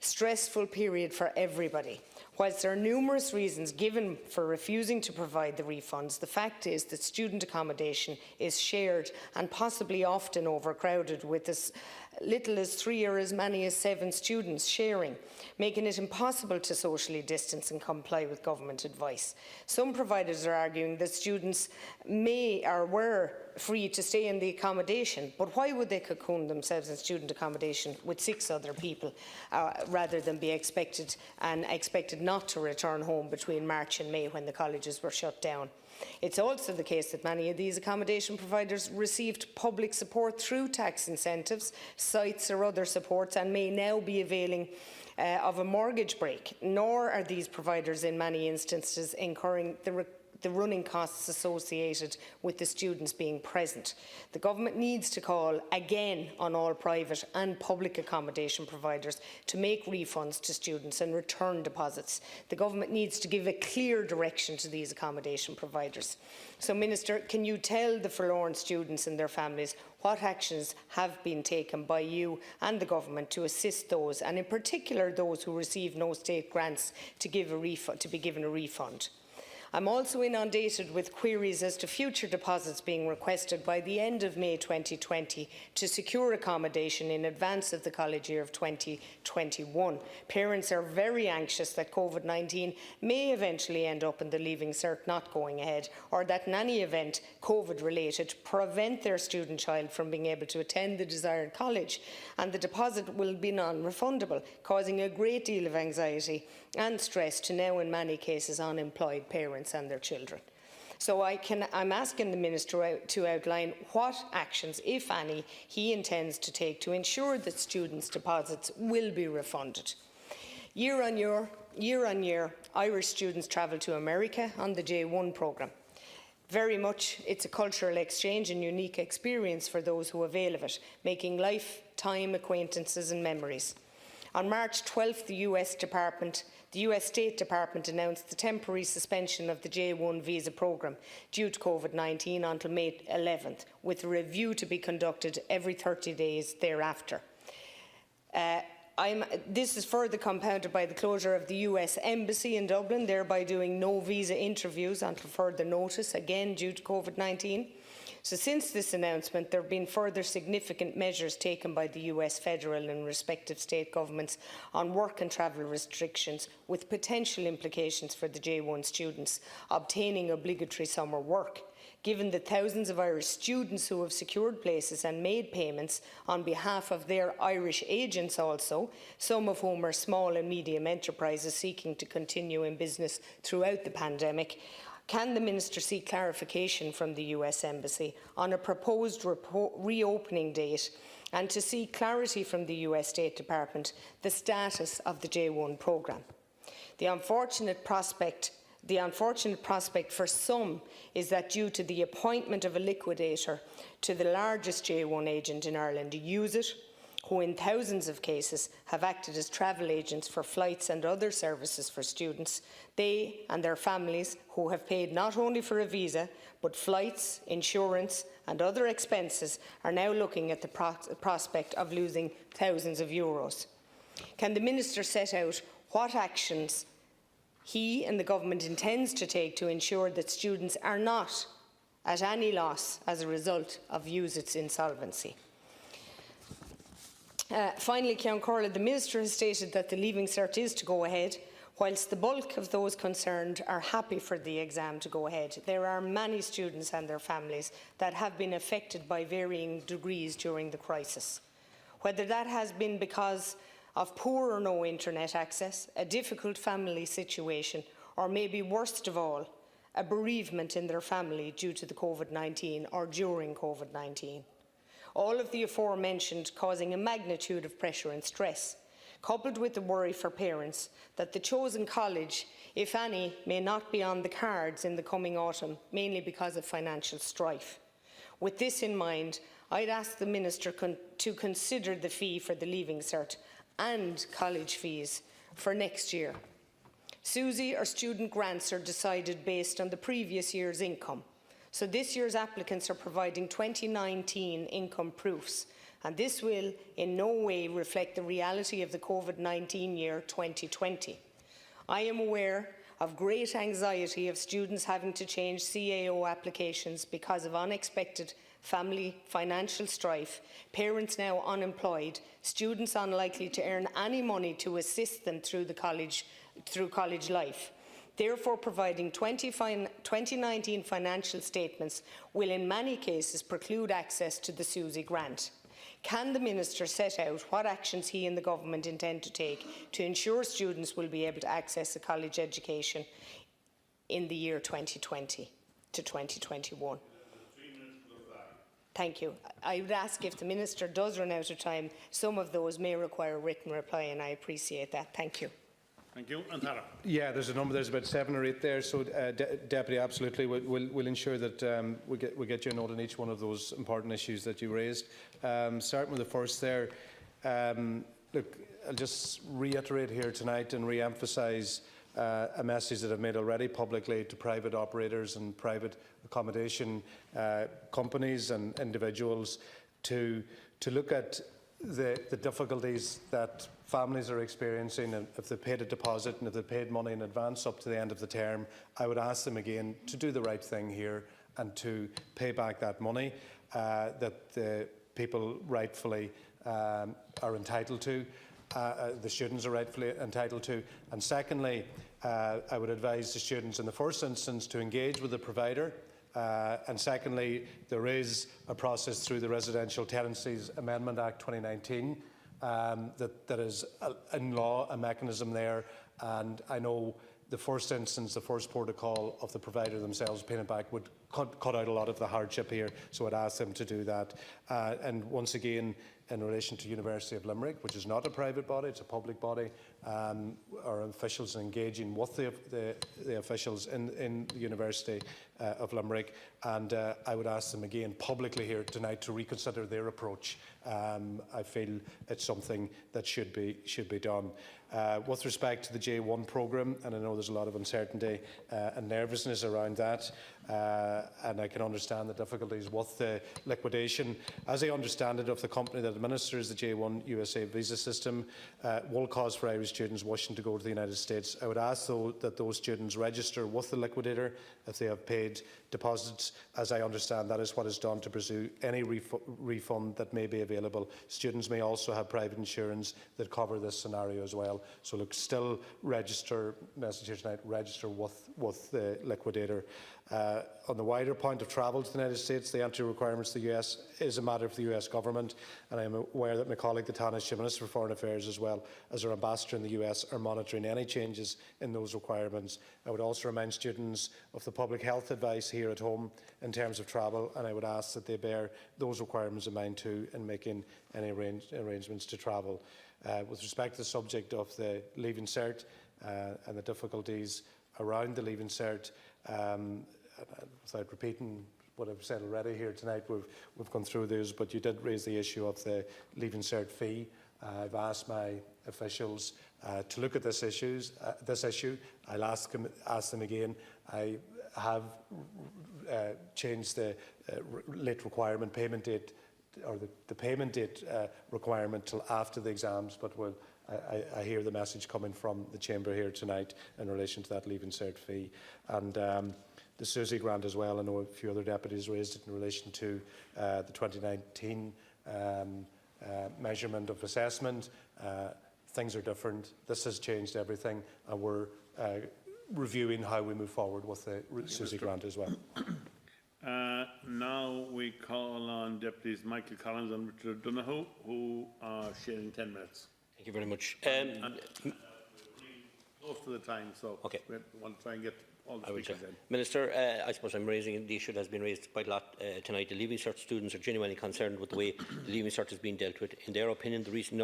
stressful period for everybody. Whilst there are numerous reasons given for refusing to provide the refunds, the fact is that student accommodation is shared and possibly often overcrowded, with as little as 3 or as many as 7 students sharing, making it impossible to socially distance and comply with government advice. Some providers are arguing that students may or were free to stay in the accommodation, but why would they cocoon themselves in student accommodation with 6 other people rather than be expected not to return home between March and May, when the colleges were shut down? It's also the case that many of these accommodation providers received public support through tax incentives, sites or other supports, and may now be availing of a mortgage break. Nor are these providers in many instances incurring the running costs associated with the students being present. The government needs to call again on all private and public accommodation providers to make refunds to students and return deposits. The government needs to give a clear direction to these accommodation providers. So, Minister, can you tell the forlorn students and their families what actions have been taken by you and the government to assist those, and in particular those who receive no state grants, to be given a refund? I'm also inundated with queries as to future deposits being requested by the end of May 2020 to secure accommodation in advance of the college year of 2021. Parents are very anxious that COVID-19 may eventually end up in the Leaving Cert not going ahead, or that in any event COVID-related prevent their student child from being able to attend the desired college, and the deposit will be non-refundable, causing a great deal of anxiety and stress to now, in many cases, unemployed parents and their children. So I'm asking the Minister to outline what actions, if any, he intends to take to ensure that students' deposits will be refunded. Year on year, Irish students travel to America on the J1 programme. Very much, it's a cultural exchange and unique experience for those who avail of it, making lifetime acquaintances and memories. On March 12th, the US State Department announced the temporary suspension of the J1 visa programme due to COVID-19 until May 11th, with a review to be conducted every 30 days thereafter. This is further compounded by the closure of the US Embassy in Dublin, thereby doing no visa interviews until further notice, again due to COVID-19. So since this announcement, there have been further significant measures taken by the US federal and respective state governments on work and travel restrictions, with potential implications for the J1 students obtaining obligatory summer work. Given the thousands of Irish students who have secured places and made payments on behalf of their Irish agents also, some of whom are small and medium enterprises seeking to continue in business throughout the pandemic, can the Minister seek clarification from the US Embassy on a proposed reopening date, and to seek clarity from the US State Department the status of the J1 programme? The unfortunate prospect for some is that, due to the appointment of a liquidator to the largest J1 agent in Ireland, use it, who in thousands of cases have acted as travel agents for flights and other services for students, they and their families, who have paid not only for a visa but flights, insurance and other expenses, are now looking at the prospect of losing thousands of euros. Can the Minister set out what actions he and the government intends to take to ensure that students are not at any loss as a result of USIT's insolvency? Finally, Ceann Comhairle, the Minister has stated that the Leaving Cert is to go ahead, Whilst the bulk of those concerned are happy for the exam to go ahead, there are many students and their families that have been affected by varying degrees during the crisis. Whether that has been because of poor or no internet access, a difficult family situation, or maybe worst of all, a bereavement in their family due to the COVID-19 or during COVID-19. All of the aforementioned causing a magnitude of pressure and stress, coupled with the worry for parents that the chosen college, if any, may not be on the cards in the coming autumn, mainly because of financial strife. With this in mind, I'd ask the Minister to consider the fee for the Leaving Cert and college fees for next year. SUSI or student grants are decided based on the previous year's income. So this year's applicants are providing 2019 income proofs, and this will in no way reflect the reality of the COVID-19 year 2020. I am aware of great anxiety of students having to change CAO applications because of unexpected family financial strife, parents now unemployed, students unlikely to earn any money to assist them through college life. Therefore, providing 2019 financial statements will in many cases preclude access to the SUSI grant. Can the Minister set out what actions he and the Government intend to take to ensure students will be able to access a college education in the year 2020 to 2021? Thank you. I would ask if the Minister does run out of time, some of those may require a written reply, and I appreciate that. Thank you. Thank you. And Tara. Yeah, there's a number. There's about 7 or 8 there. So, Deputy, absolutely, we'll ensure that we get you a note on each one of those important issues that you raised. Starting with the first there, look, I'll just reiterate here tonight and re-emphasise a message that I've made already publicly to private operators and private accommodation companies and individuals to look at the difficulties that families are experiencing, and if they paid a deposit and if they paid money in advance up to the end of the term, I would ask them again to do the right thing here and to pay back that money that the people rightfully are entitled to, the students are rightfully entitled to. And secondly, I would advise the students in the first instance to engage with the provider. And secondly, there is a process through the Residential Tenancies Amendment Act 2019 that is in law a mechanism there, and I know the first instance, the first protocol of the provider themselves paying it back would cut out a lot of the hardship here, so I'd ask them to do that. And once again, in relation to University of Limerick, which is not a private body, it's a public body, our officials are engaging with the officials in the University of Limerick, and I would ask them again publicly here tonight to reconsider their approach. I feel it's something that should be done. With respect to the J1 programme, and I know there's a lot of uncertainty and nervousness around that, and I can understand the difficulties with the liquidation. As I understand it, of the company that administers the J1 USA visa system, will cause for Irish students wishing to go to the United States. I would ask, though, that those students register with the liquidator if they have paid deposits. As I understand, that is what is done to pursue any refund that may be available. Students may also have private insurance that cover this scenario as well. So look, still register, message here tonight, register with the liquidator. On the wider point of travel to the United States, the entry requirements to the US is a matter for the US government, and I am aware that my colleague, the Taoiseach Minister for Foreign Affairs, as well as our ambassador in the US, are monitoring any changes in those requirements. I would also remind students of the public health advice here at home in terms of travel, and I would ask that they bear those requirements in mind too in making any arrangements to travel. With respect to the subject of the Leaving Cert and the difficulties around the Leaving Cert, without repeating what I've said already here tonight, we've gone through those, but you did raise the issue of the Leaving Cert fee. I've asked my officials to look at this issue. I'll ask them again. I have changed the late requirement payment date, or the payment date requirement till after the exams, but I hear the message coming from the Chamber here tonight in relation to that Leaving Cert fee. And the SUSI grant as well, I know a few other deputies raised it in relation to the 2019 measurement of assessment. things are different. This has changed everything, and we're reviewing how we move forward with the SUSI grant as well. Now we call on Deputies Michael Collins and Richard Donoghue, who are sharing 10 minutes. Thank you very much. Close to the time, so okay. We want to try and get all the speakers in. Minister, I suppose I'm raising the issue that has been raised quite a lot tonight. The Leaving Cert students are genuinely concerned with the way the Leaving Cert is being dealt with. In their opinion, the recent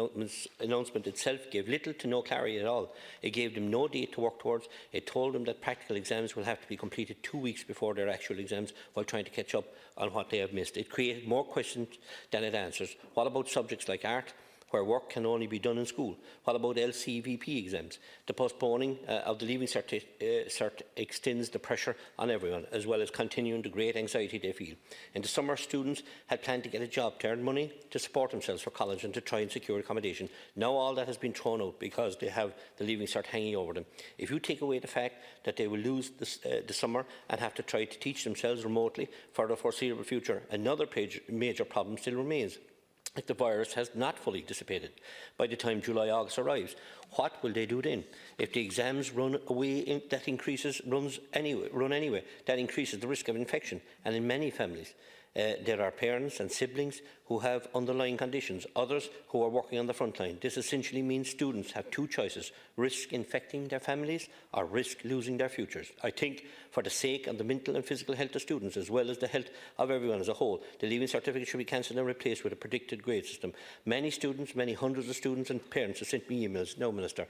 announcement itself gave little to no clarity at all. It gave them no date to work towards. It told them that practical exams will have to be completed 2 weeks before their actual exams while trying to catch up on what they have missed. It created more questions than it answers. What about subjects like art, where work can only be done in school? What about LCVP exams? The postponing of the Leaving Cert extends the pressure on everyone, as well as continuing the great anxiety they feel. In the summer, students had planned to get a job to earn money to support themselves for college and to try and secure accommodation. Now all that has been thrown out because they have the Leaving Cert hanging over them. If you take away the fact that they will lose the summer and have to try to teach themselves remotely for the foreseeable future, another major problem still remains. If the virus has not fully dissipated by the time July-August arrives, what will they do then? If the exams run anyway, that increases the risk of infection. And in many families, there are parents and siblings who have underlying conditions, others who are working on the front line. This essentially means students have two choices: risk infecting their families or risk losing their futures. I think for the sake of the mental and physical health of students, as well as the health of everyone as a whole, the Leaving Certificate should be cancelled and replaced with a predicted grade system. Many students, many hundreds of students and parents have sent me emails. Now, Minister,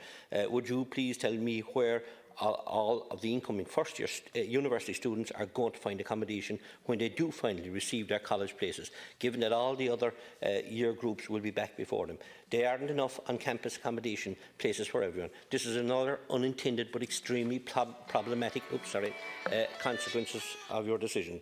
would you please tell me where all of the incoming first-year university students are going to find accommodation when they do finally receive their college places, given that all the other year groups will be back before them? There aren't enough on-campus accommodation places for everyone. This is another unintended but extremely problematic consequences of your decision.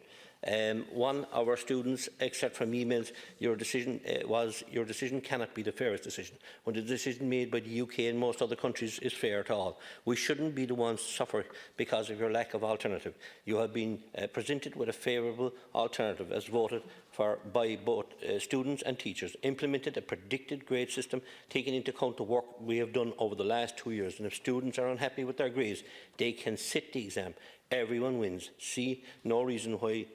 One of our students, except from emails, your decision cannot be the fairest decision, when the decision made by the UK and most other countries is fair to all. We shouldn't be the ones to suffer because of your lack of alternative. You have been presented with a favourable alternative as voted for by both students and teachers, implemented a predicted grade system taking into account the work we have done over the last 2 years. And if students are unhappy with their grades, they can sit the exam. Everyone wins. See no reason why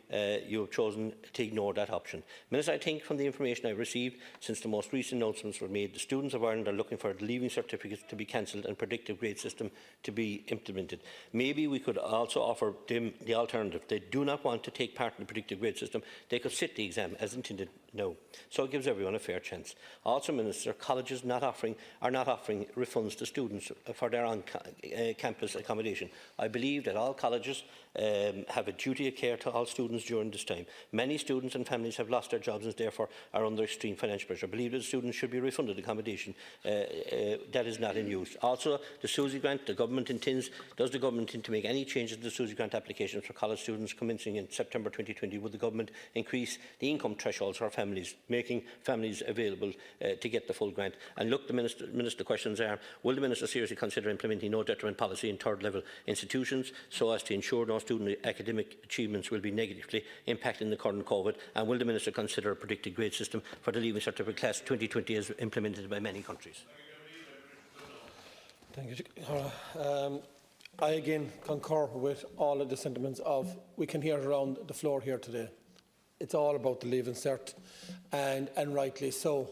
you have chosen to ignore that option. Minister, I think from the information I have received since the most recent announcements were made, the students of Ireland are looking for the Leaving Certificates to be cancelled and predictive grade system to be implemented. Maybe we could also offer them the alternative. They do not want to take part in the predictive grade system. They could sit the exam as intended now. So it gives everyone a fair chance. Also, Minister, colleges are not offering refunds to students for their on-campus accommodation. I believe that all colleges have a duty of care to all students during this time. Many students and families have lost their jobs and therefore are under extreme financial pressure. I believe that students should be refunded accommodation that is not in use. Also, the SUSI grant, does the government intend to make any changes to the SUSI grant applications for college students commencing in September 2020? Would the government increase the income thresholds for families, making families available to get the full grant? And look, the Minister questions are, will the Minister seriously consider implementing no detriment policy in third level institutions so as to ensure no student academic achievements will be negatively impacted in the current COVID? And will the Minister consider a predicted grade system for the Leaving Certificate class 2020 as implemented by many countries? Thank you. I again concur with all of the sentiments of we can hear around the floor here today. It's all about the Leaving Cert, and rightly so.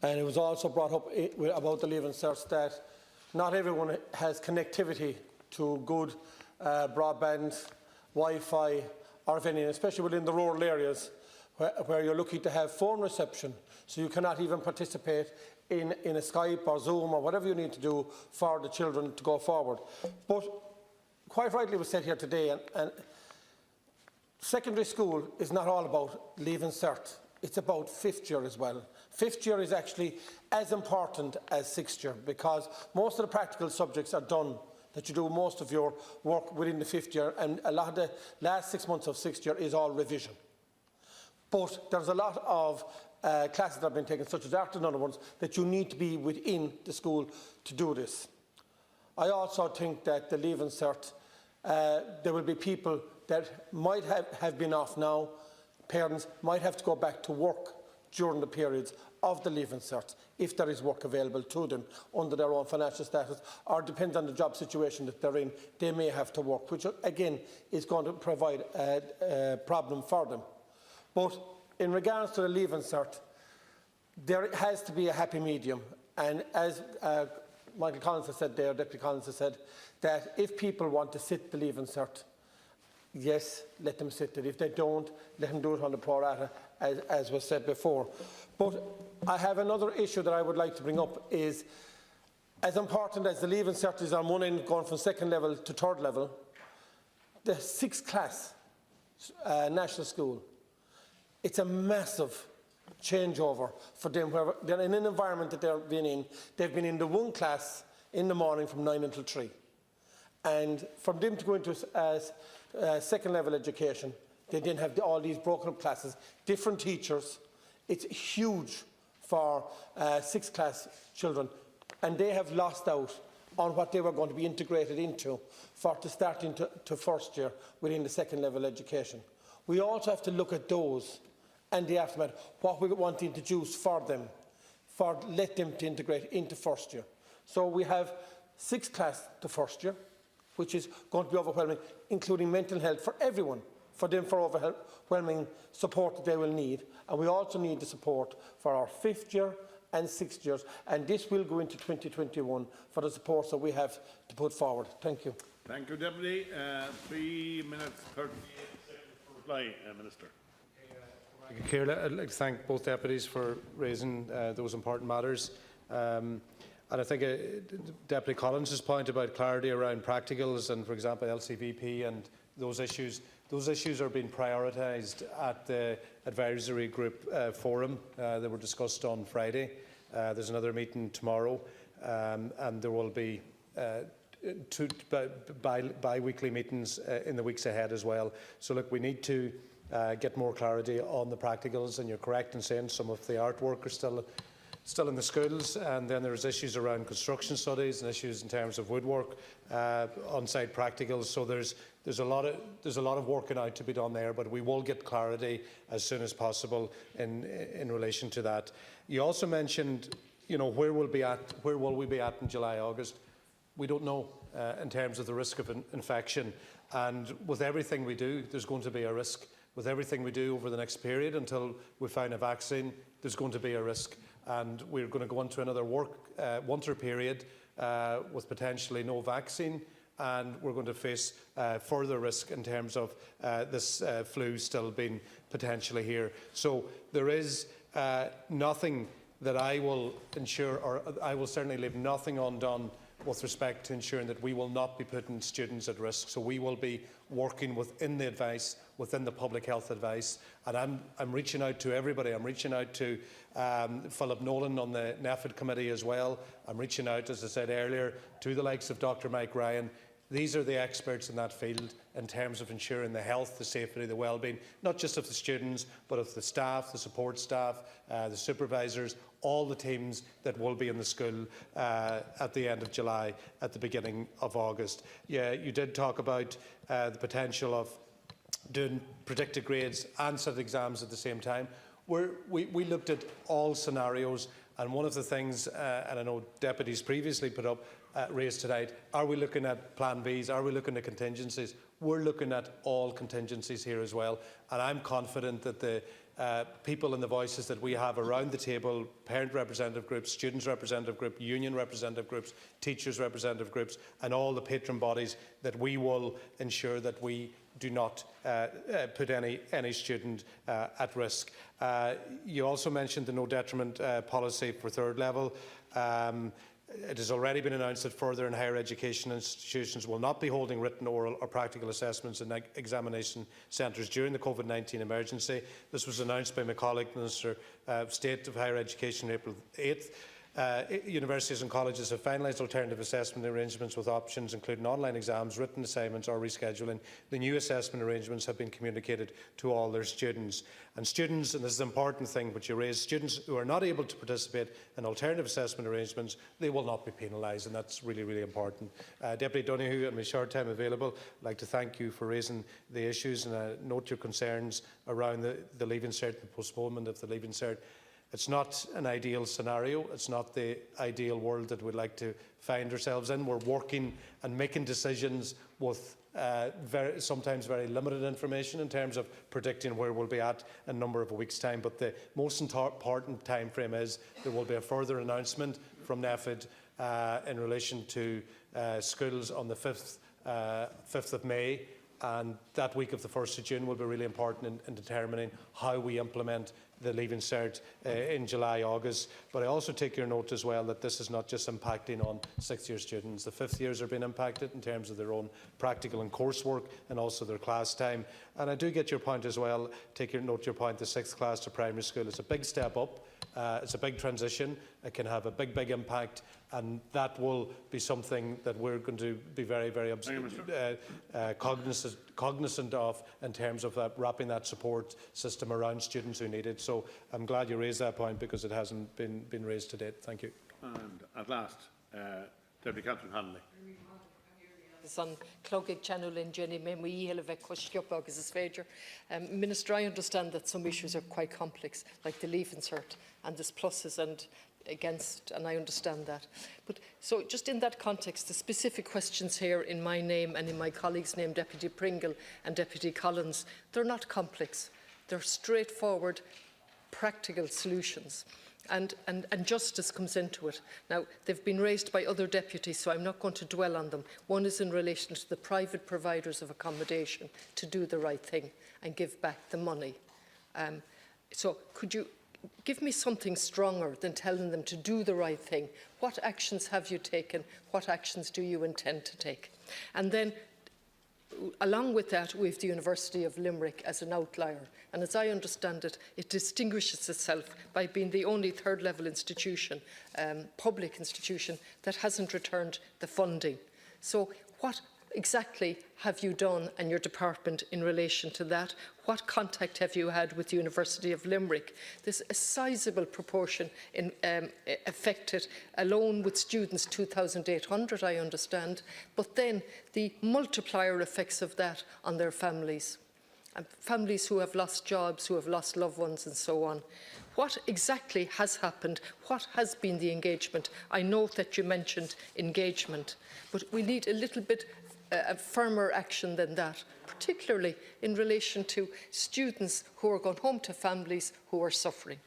And it was also brought up about the Leaving Certs that not everyone has connectivity to good broadband, Wi-Fi or anything, especially within the rural areas where you're lucky to have phone reception, so you cannot even participate in a Skype or Zoom or whatever you need to do for the children to go forward. But quite rightly was said here today, and secondary school is not all about Leaving Cert, it's about fifth year as well. Fifth year is actually as important as sixth year because most of the practical subjects are done, that you do most of your work within the fifth year, and a lot of the last 6 months of sixth year is all revision. But there's a lot of classes that have been taken, such as art and other ones, that you need to be within the school to do this. I also think that the Leaving Cert, there will be people that might have been off now, parents might have to go back to work during the periods of the Leaving Cert, if there is work available to them under their own financial status, or depends on the job situation that they're in, they may have to work, which again is going to provide a problem for them. But in regards to the Leaving Cert, there has to be a happy medium, and as Michael Collins has said there, Deputy Collins has said, that if people want to sit the Leaving Cert, yes, let them sit it. If they don't, let them do it on the pro rata, as was said before. But I have another issue that I would like to bring up is, as important as the Leaving Cert is on one end going from second level to third level, the sixth class national school, it's a massive changeover for them. Where they're in an environment that they've been in. They've been in the one class in the morning from 9 until 3. And for them to go into second level education, they then have all these broken up classes, different teachers. It's huge for sixth class children, and they have lost out on what they were going to be integrated into to start into first year within the second level education. We also have to look at those and the aftermath, what we want to introduce for them, let them to integrate into first year. So we have sixth class to first year, which is going to be overwhelming, including mental health for everyone, for overwhelming support that they will need. And we also need the support for our fifth year and sixth years. And this will go into 2021 for the supports that we have to put forward. Thank you. Thank you, Deputy. 3 minutes, 38 seconds for reply, Minister. Ciara, I'd like to thank both deputies for raising those important matters. And I think Deputy Collins' point about clarity around practicals and, for example, LCVP and those issues are being prioritised at the advisory group forum that were discussed on Friday. There's another meeting tomorrow, and there will be two bi-weekly meetings in the weeks ahead as well. So look, we need to get more clarity on the practicals, and you're correct in saying some of the artwork are still in the schools, and then there's issues around construction studies and issues in terms of woodwork, on-site practicals. So there's a lot of working out to be done there, but we will get clarity as soon as possible in relation to that. You also mentioned, where will we be at in July, August? We don't know in terms of the risk of infection, and with everything we do, there's going to be a risk. With everything we do over the next period until we find a vaccine, there's going to be a risk. And we're going to go into another winter period with potentially no vaccine, and we're going to face further risk in terms of this flu still being potentially here. So there is nothing that I will ensure, or I will certainly leave nothing undone with respect to ensuring that we will not be putting students at risk. So we will be working within the advice, within the public health advice. And I'm reaching out to everybody. I'm reaching out to Philip Nolan on the NEFID committee as well. I'm reaching out, as I said earlier, to the likes of Dr. Mike Ryan. These are the experts in that field in terms of ensuring the health, the safety, the well-being, not just of the students, but of the staff, the support staff, the supervisors, all the teams that will be in the school at the end of July, at the beginning of August. Yeah, you did talk about the potential of doing predicted grades and set exams at the same time. We looked at all scenarios, and one of the things, and I know deputies previously put up, raised tonight, are we looking at plan Bs, are we looking at contingencies? We're looking at all contingencies here as well, and I'm confident that the people and the voices that we have around the table, parent representative groups, students representative group, union representative groups, teachers representative groups, and all the patron bodies, that we will ensure that we do not put any student at risk. You also mentioned the no detriment policy for third level. It has already been announced that further and higher education institutions will not be holding written, oral or practical assessments in examination centres during the COVID-19 emergency. This was announced by my colleague, Minister of State of Higher Education, on April 8th. Universities and colleges have finalised alternative assessment arrangements with options including online exams, written assignments or rescheduling. The new assessment arrangements have been communicated to all their students. And students, and this is an important thing which you raised, students who are not able to participate in alternative assessment arrangements, they will not be penalised, and that's really, really important. Deputy Donoghue, in my short time available, I'd like to thank you for raising the issues, and I note your concerns around the Leaving Cert and postponement of the Leaving Cert. It's not an ideal scenario. It's not the ideal world that we'd like to find ourselves in. We're working and making decisions with sometimes very limited information in terms of predicting where we'll be at in a number of weeks' time. But the most important time frame is there will be a further announcement from NEFID in relation to schools on the 5th of May. And that week of the 1st of June will be really important in determining how we implement the Leaving Cert in July, August. But I also take your note as well that this is not just impacting on 6th year students. The 5th years are being impacted in terms of their own practical and coursework and also their class time. And I do get your point as well, note your point, the 6th class to primary school. It's a big step up. It's a big transition. It can have a big impact, and that will be something that we're going to be very, very cognizant of in terms of wrapping that support system around students who need it. So I'm glad you raised that point because it hasn't been raised to date. Thank you. And at last, Deputy Catherine Hanley. San clogig channel in Jenny Mem we have a question is Fager. Minister, I understand that some issues are quite complex, like the Leaving Cert, and there's pluses and against, and I understand that. But so just in that context, the specific questions here in my name and in my colleagues' name, Deputy Pringle and Deputy Collins, they're not complex. They're straightforward, practical solutions. And justice comes into it. Now, they've been raised by other deputies, so I'm not going to dwell on them. One is in relation to the private providers of accommodation to do the right thing and give back the money. So could you give me something stronger than telling them to do the right thing? What actions have you taken? What actions do you intend to take? And then, along with that, we have the University of Limerick as an outlier. And as I understand it, it distinguishes itself by being the only third-level institution, public institution, that hasn't returned the funding. So what exactly have you done and your department in relation to that? What contact have you had with the University of Limerick? There's a sizable proportion affected alone with students, 2,800 I understand, but then the multiplier effects of that on their families. And families who have lost jobs, who have lost loved ones and so on. What exactly has happened? What has been the engagement? I know that you mentioned engagement, but we need a little bit firmer action than that, particularly in relation to students who are going home to families who are suffering.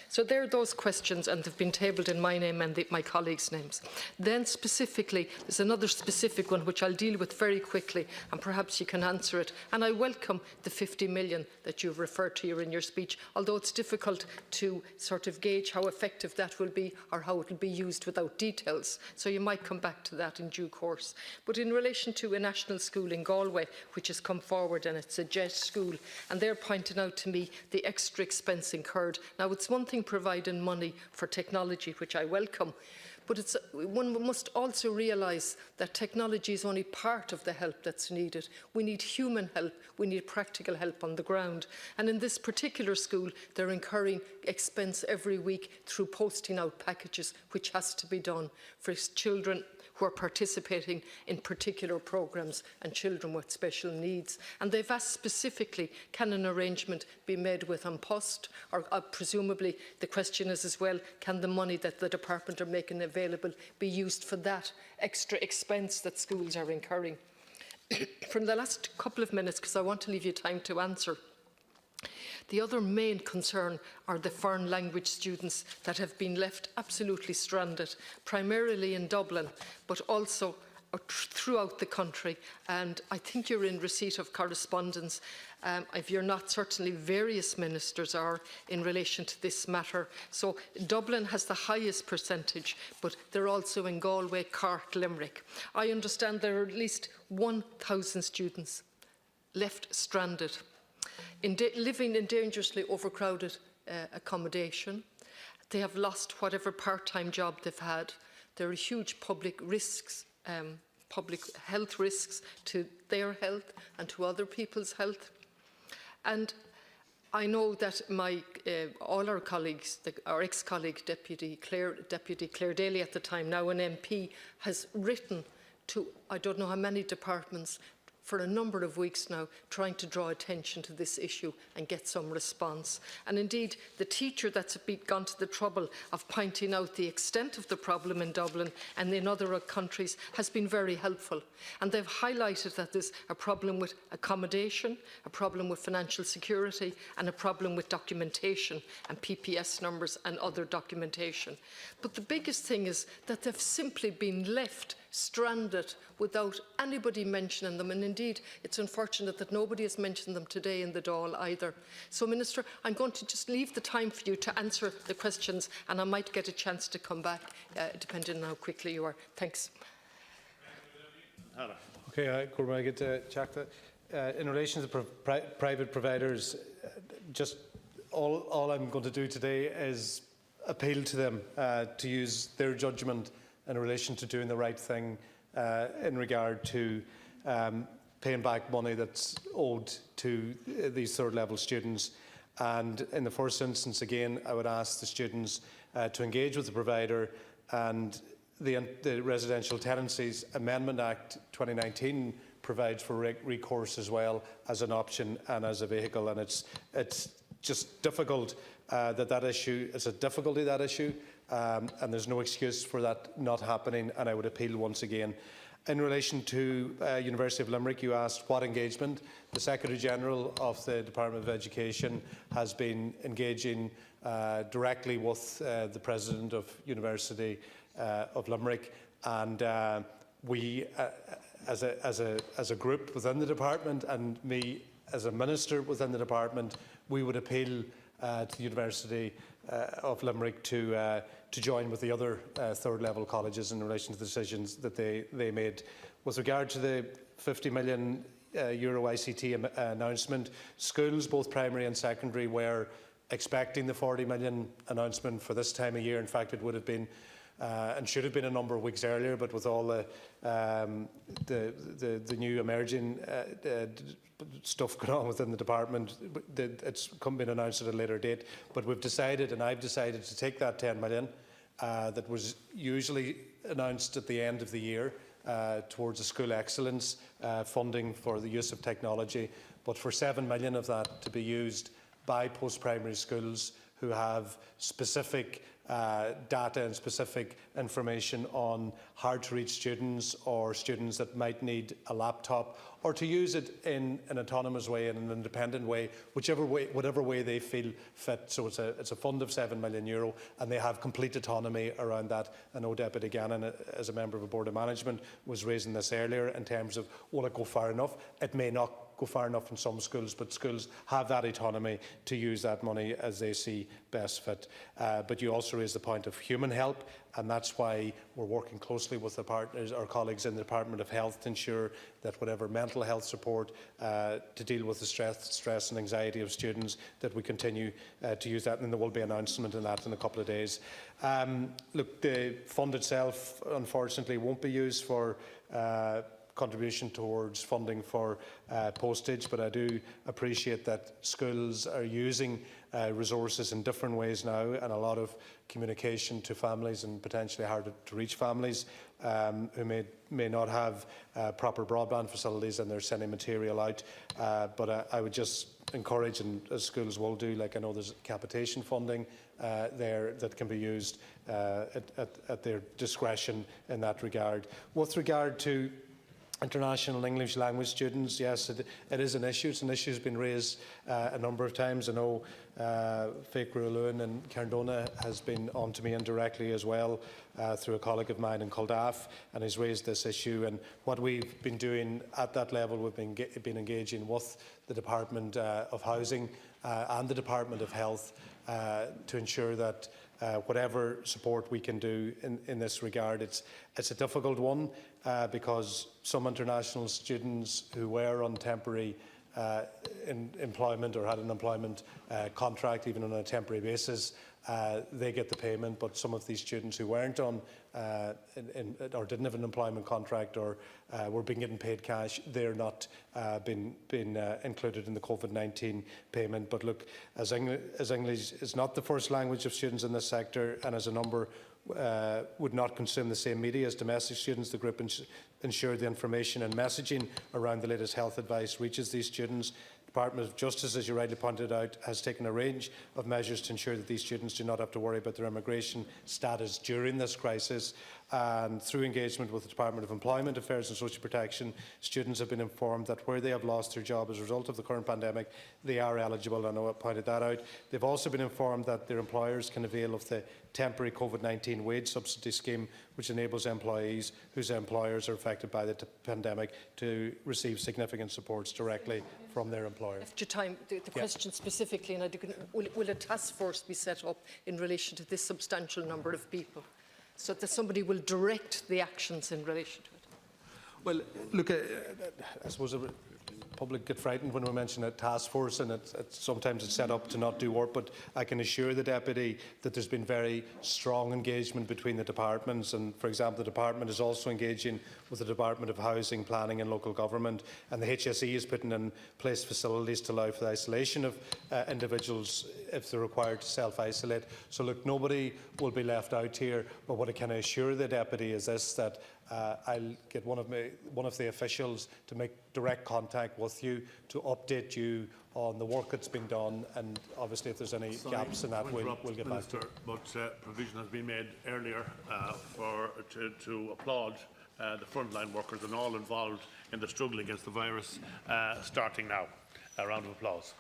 So there are those questions, and they've been tabled in my name and my colleagues' names. Then specifically, there's another specific one which I'll deal with very quickly, and perhaps you can answer it. And I welcome the 50 million that you've referred to in your speech, although it's difficult to sort of gauge how effective that will be or how it will be used without details. So you might come back to that in due course. But in relation to a national school in Galway, which has come forward, and it's a JET school, and they're pointing out to me the extra expense incurred. Now, it's one thing providing money for technology, which I welcome, but one must also realise that technology is only part of the help that's needed. We need human help, we need practical help on the ground. And in this particular school, they're incurring expense every week through posting out packages, which has to be done for children who are participating in particular programmes and children with special needs. And they've asked specifically, can an arrangement be made with An Post? Or presumably the question is as well, can the money that the department are making available be used for that extra expense that schools are incurring? From the last couple of minutes, because I want to leave you time to answer, the other main concern are the foreign language students that have been left absolutely stranded, primarily in Dublin, but also throughout the country. And I think you're in receipt of correspondence. If you're not, certainly various ministers are in relation to this matter. So Dublin has the highest percentage, but they're also in Galway, Cork, Limerick. I understand there are at least 1,000 students left stranded, living in dangerously overcrowded accommodation. They have lost whatever part-time job they've had. There are huge public risks, public health risks to their health and to other people's health. And I know that all our colleagues, our ex-colleague Deputy Claire Daly at the time, now an MP, has written to I don't know how many departments for a number of weeks now, trying to draw attention to this issue and get some response. And indeed, the teacher that's gone to the trouble of pointing out the extent of the problem in Dublin and in other countries has been very helpful. And they've highlighted that there's a problem with accommodation, a problem with financial security, and a problem with documentation and PPS numbers and other documentation. But the biggest thing is that they've simply been left stranded without anybody mentioning them, and indeed it's unfortunate that nobody has mentioned them today in the Dáil either. So Minister, I'm going to just leave the time for you to answer the questions, and I might get a chance to come back depending on how quickly you are. Thanks. Okay, I get to check that. In relation to private providers, just all I'm going to do today is appeal to them to use their judgment in relation to doing the right thing in regard to paying back money that's owed to these third-level students. And in the first instance, again, I would ask the students to engage with the provider, and the Residential Tenancies Amendment Act 2019 provides for recourse as well as an option and as a vehicle. And it's just difficult that issue, it's a difficulty, that issue. And there's no excuse for that not happening, and I would appeal once again. In relation to University of Limerick, you asked what engagement. The Secretary-General of the Department of Education has been engaging directly with the President of University of Limerick, and we, as a group within the department, and me as a minister within the department, we would appeal to the University of Limerick to join with the other third-level colleges in relation to the decisions that they made. With regard to the €50 million ICT announcement, schools, both primary and secondary, were expecting the €40 million announcement for this time of year. In fact, it would have been and should have been a number of weeks earlier, but with all the new emerging stuff going on within the department, it's been announced at a later date. But we've decided, and I've decided, to take that 10 million that was usually announced at the end of the year towards the school excellence funding for the use of technology, but for 7 million of that to be used by post-primary schools who have specific data and specific information on hard-to-reach students or students that might need a laptop, or to use it in an autonomous way, in an independent way, whatever way they feel fit. So it's a fund of €7 million, and they have complete autonomy around that. I know Deputy Gannon, as a member of a board of management, was raising this earlier in terms of, will it go far enough? It may not go far enough in some schools, but schools have that autonomy to use that money as they see best fit. But you also raised the point of human help, and that's why we're working closely with the partners, our colleagues in the Department of Health, to ensure that whatever mental health support to deal with the stress and anxiety of students, that we continue to use that, and there will be an announcement on that in a couple of days. Look, the fund itself, unfortunately, won't be used for contribution towards funding for postage, but I do appreciate that schools are using resources in different ways now, and a lot of communication to families and potentially hard to reach families who may not have proper broadband facilities, and they're sending material out. But I would just encourage, and as schools will do, like I know there's capitation funding there that can be used at their discretion in that regard. With regard to international and English language students, yes, it is an issue. It's an issue that's been raised a number of times. I know Fécra Lewin in Carndona has been on to me indirectly as well through a colleague of mine in Culdaff, and has raised this issue. And what we've been doing at that level, we've been engaging with the Department of Housing and the Department of Health to ensure that whatever support we can do in this regard. It's a difficult one because some international students who were on temporary employment or had an employment contract, even on a temporary basis, they get the payment, but some of these students who weren't on or didn't have an employment contract or were being getting paid cash, they're not been included in the COVID-19 payment. But look, as English is not the first language of students in this sector, and as a number would not consume the same media as domestic students, the group ensure the information and messaging around the latest health advice reaches these students. The Department of Justice, as you rightly pointed out, has taken a range of measures to ensure that these students do not have to worry about their immigration status during this crisis. And through engagement with the Department of Employment Affairs and Social Protection, students have been informed that where they have lost their job as a result of the current pandemic, they are eligible. I know I pointed that out. They've also been informed that their employers can avail of the temporary COVID-19 wage subsidy scheme, which enables employees whose employers are affected by the pandemic to receive significant supports directly from their employer. After time, the question specifically, and will a task force be set up in relation to this substantial number of people, so that somebody will direct the actions in relation to it? Well, look, I suppose the public get frightened when we mention a task force, and sometimes it's set up to not do work, but I can assure the Deputy that there's been very strong engagement between the departments, and for example the department is also engaging with the Department of Housing, Planning and Local Government, and the HSE is putting in place facilities to allow for the isolation of individuals if they're required to self-isolate. So look, nobody will be left out here, but what I can assure the Deputy is this, that I'll get one of the officials to make direct contact with you to update you on the work that's been done, and obviously if there's any gaps in that, we'll get back to you. But provision has been made earlier to applaud the frontline workers and all involved in the struggle against the virus, starting now. A round of applause.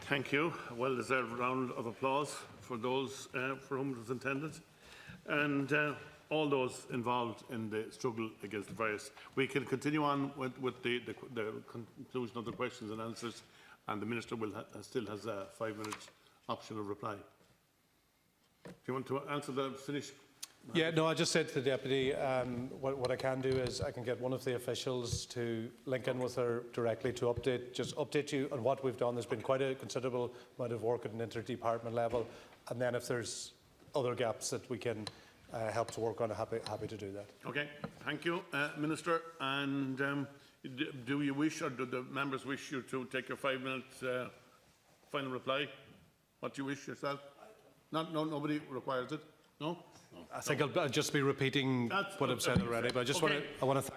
Thank you. A well-deserved round of applause for those for whom it was intended, and all those involved in the struggle against the virus. We can continue on with the conclusion of the questions and answers, and the Minister will still has a 5-minute option of reply. Do you want to answer the finish? Yeah, no, I just said to the Deputy, what I can do is I can get one of the officials to link in with her directly to update you on what we've done. There's been quite a considerable amount of work at an inter-department level, and then if there's other gaps that we can help to work on, I'm happy to do that. Okay, thank you, Minister. And do you wish, or do the members wish you to take your 5-minute final reply? What do you wish yourself? Nobody requires it. No? I think I'll just be repeating what I've said already, but I just want to thank the Deputy.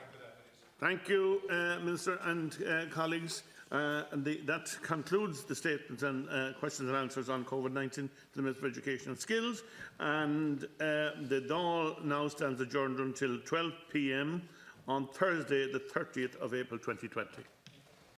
Thank you, Minister and colleagues. That concludes the statements and questions and answers on COVID-19 to the Minister for Education and Skills. And the Dáil now stands adjourned until 12 p.m. on Thursday, the 30th of April 2020.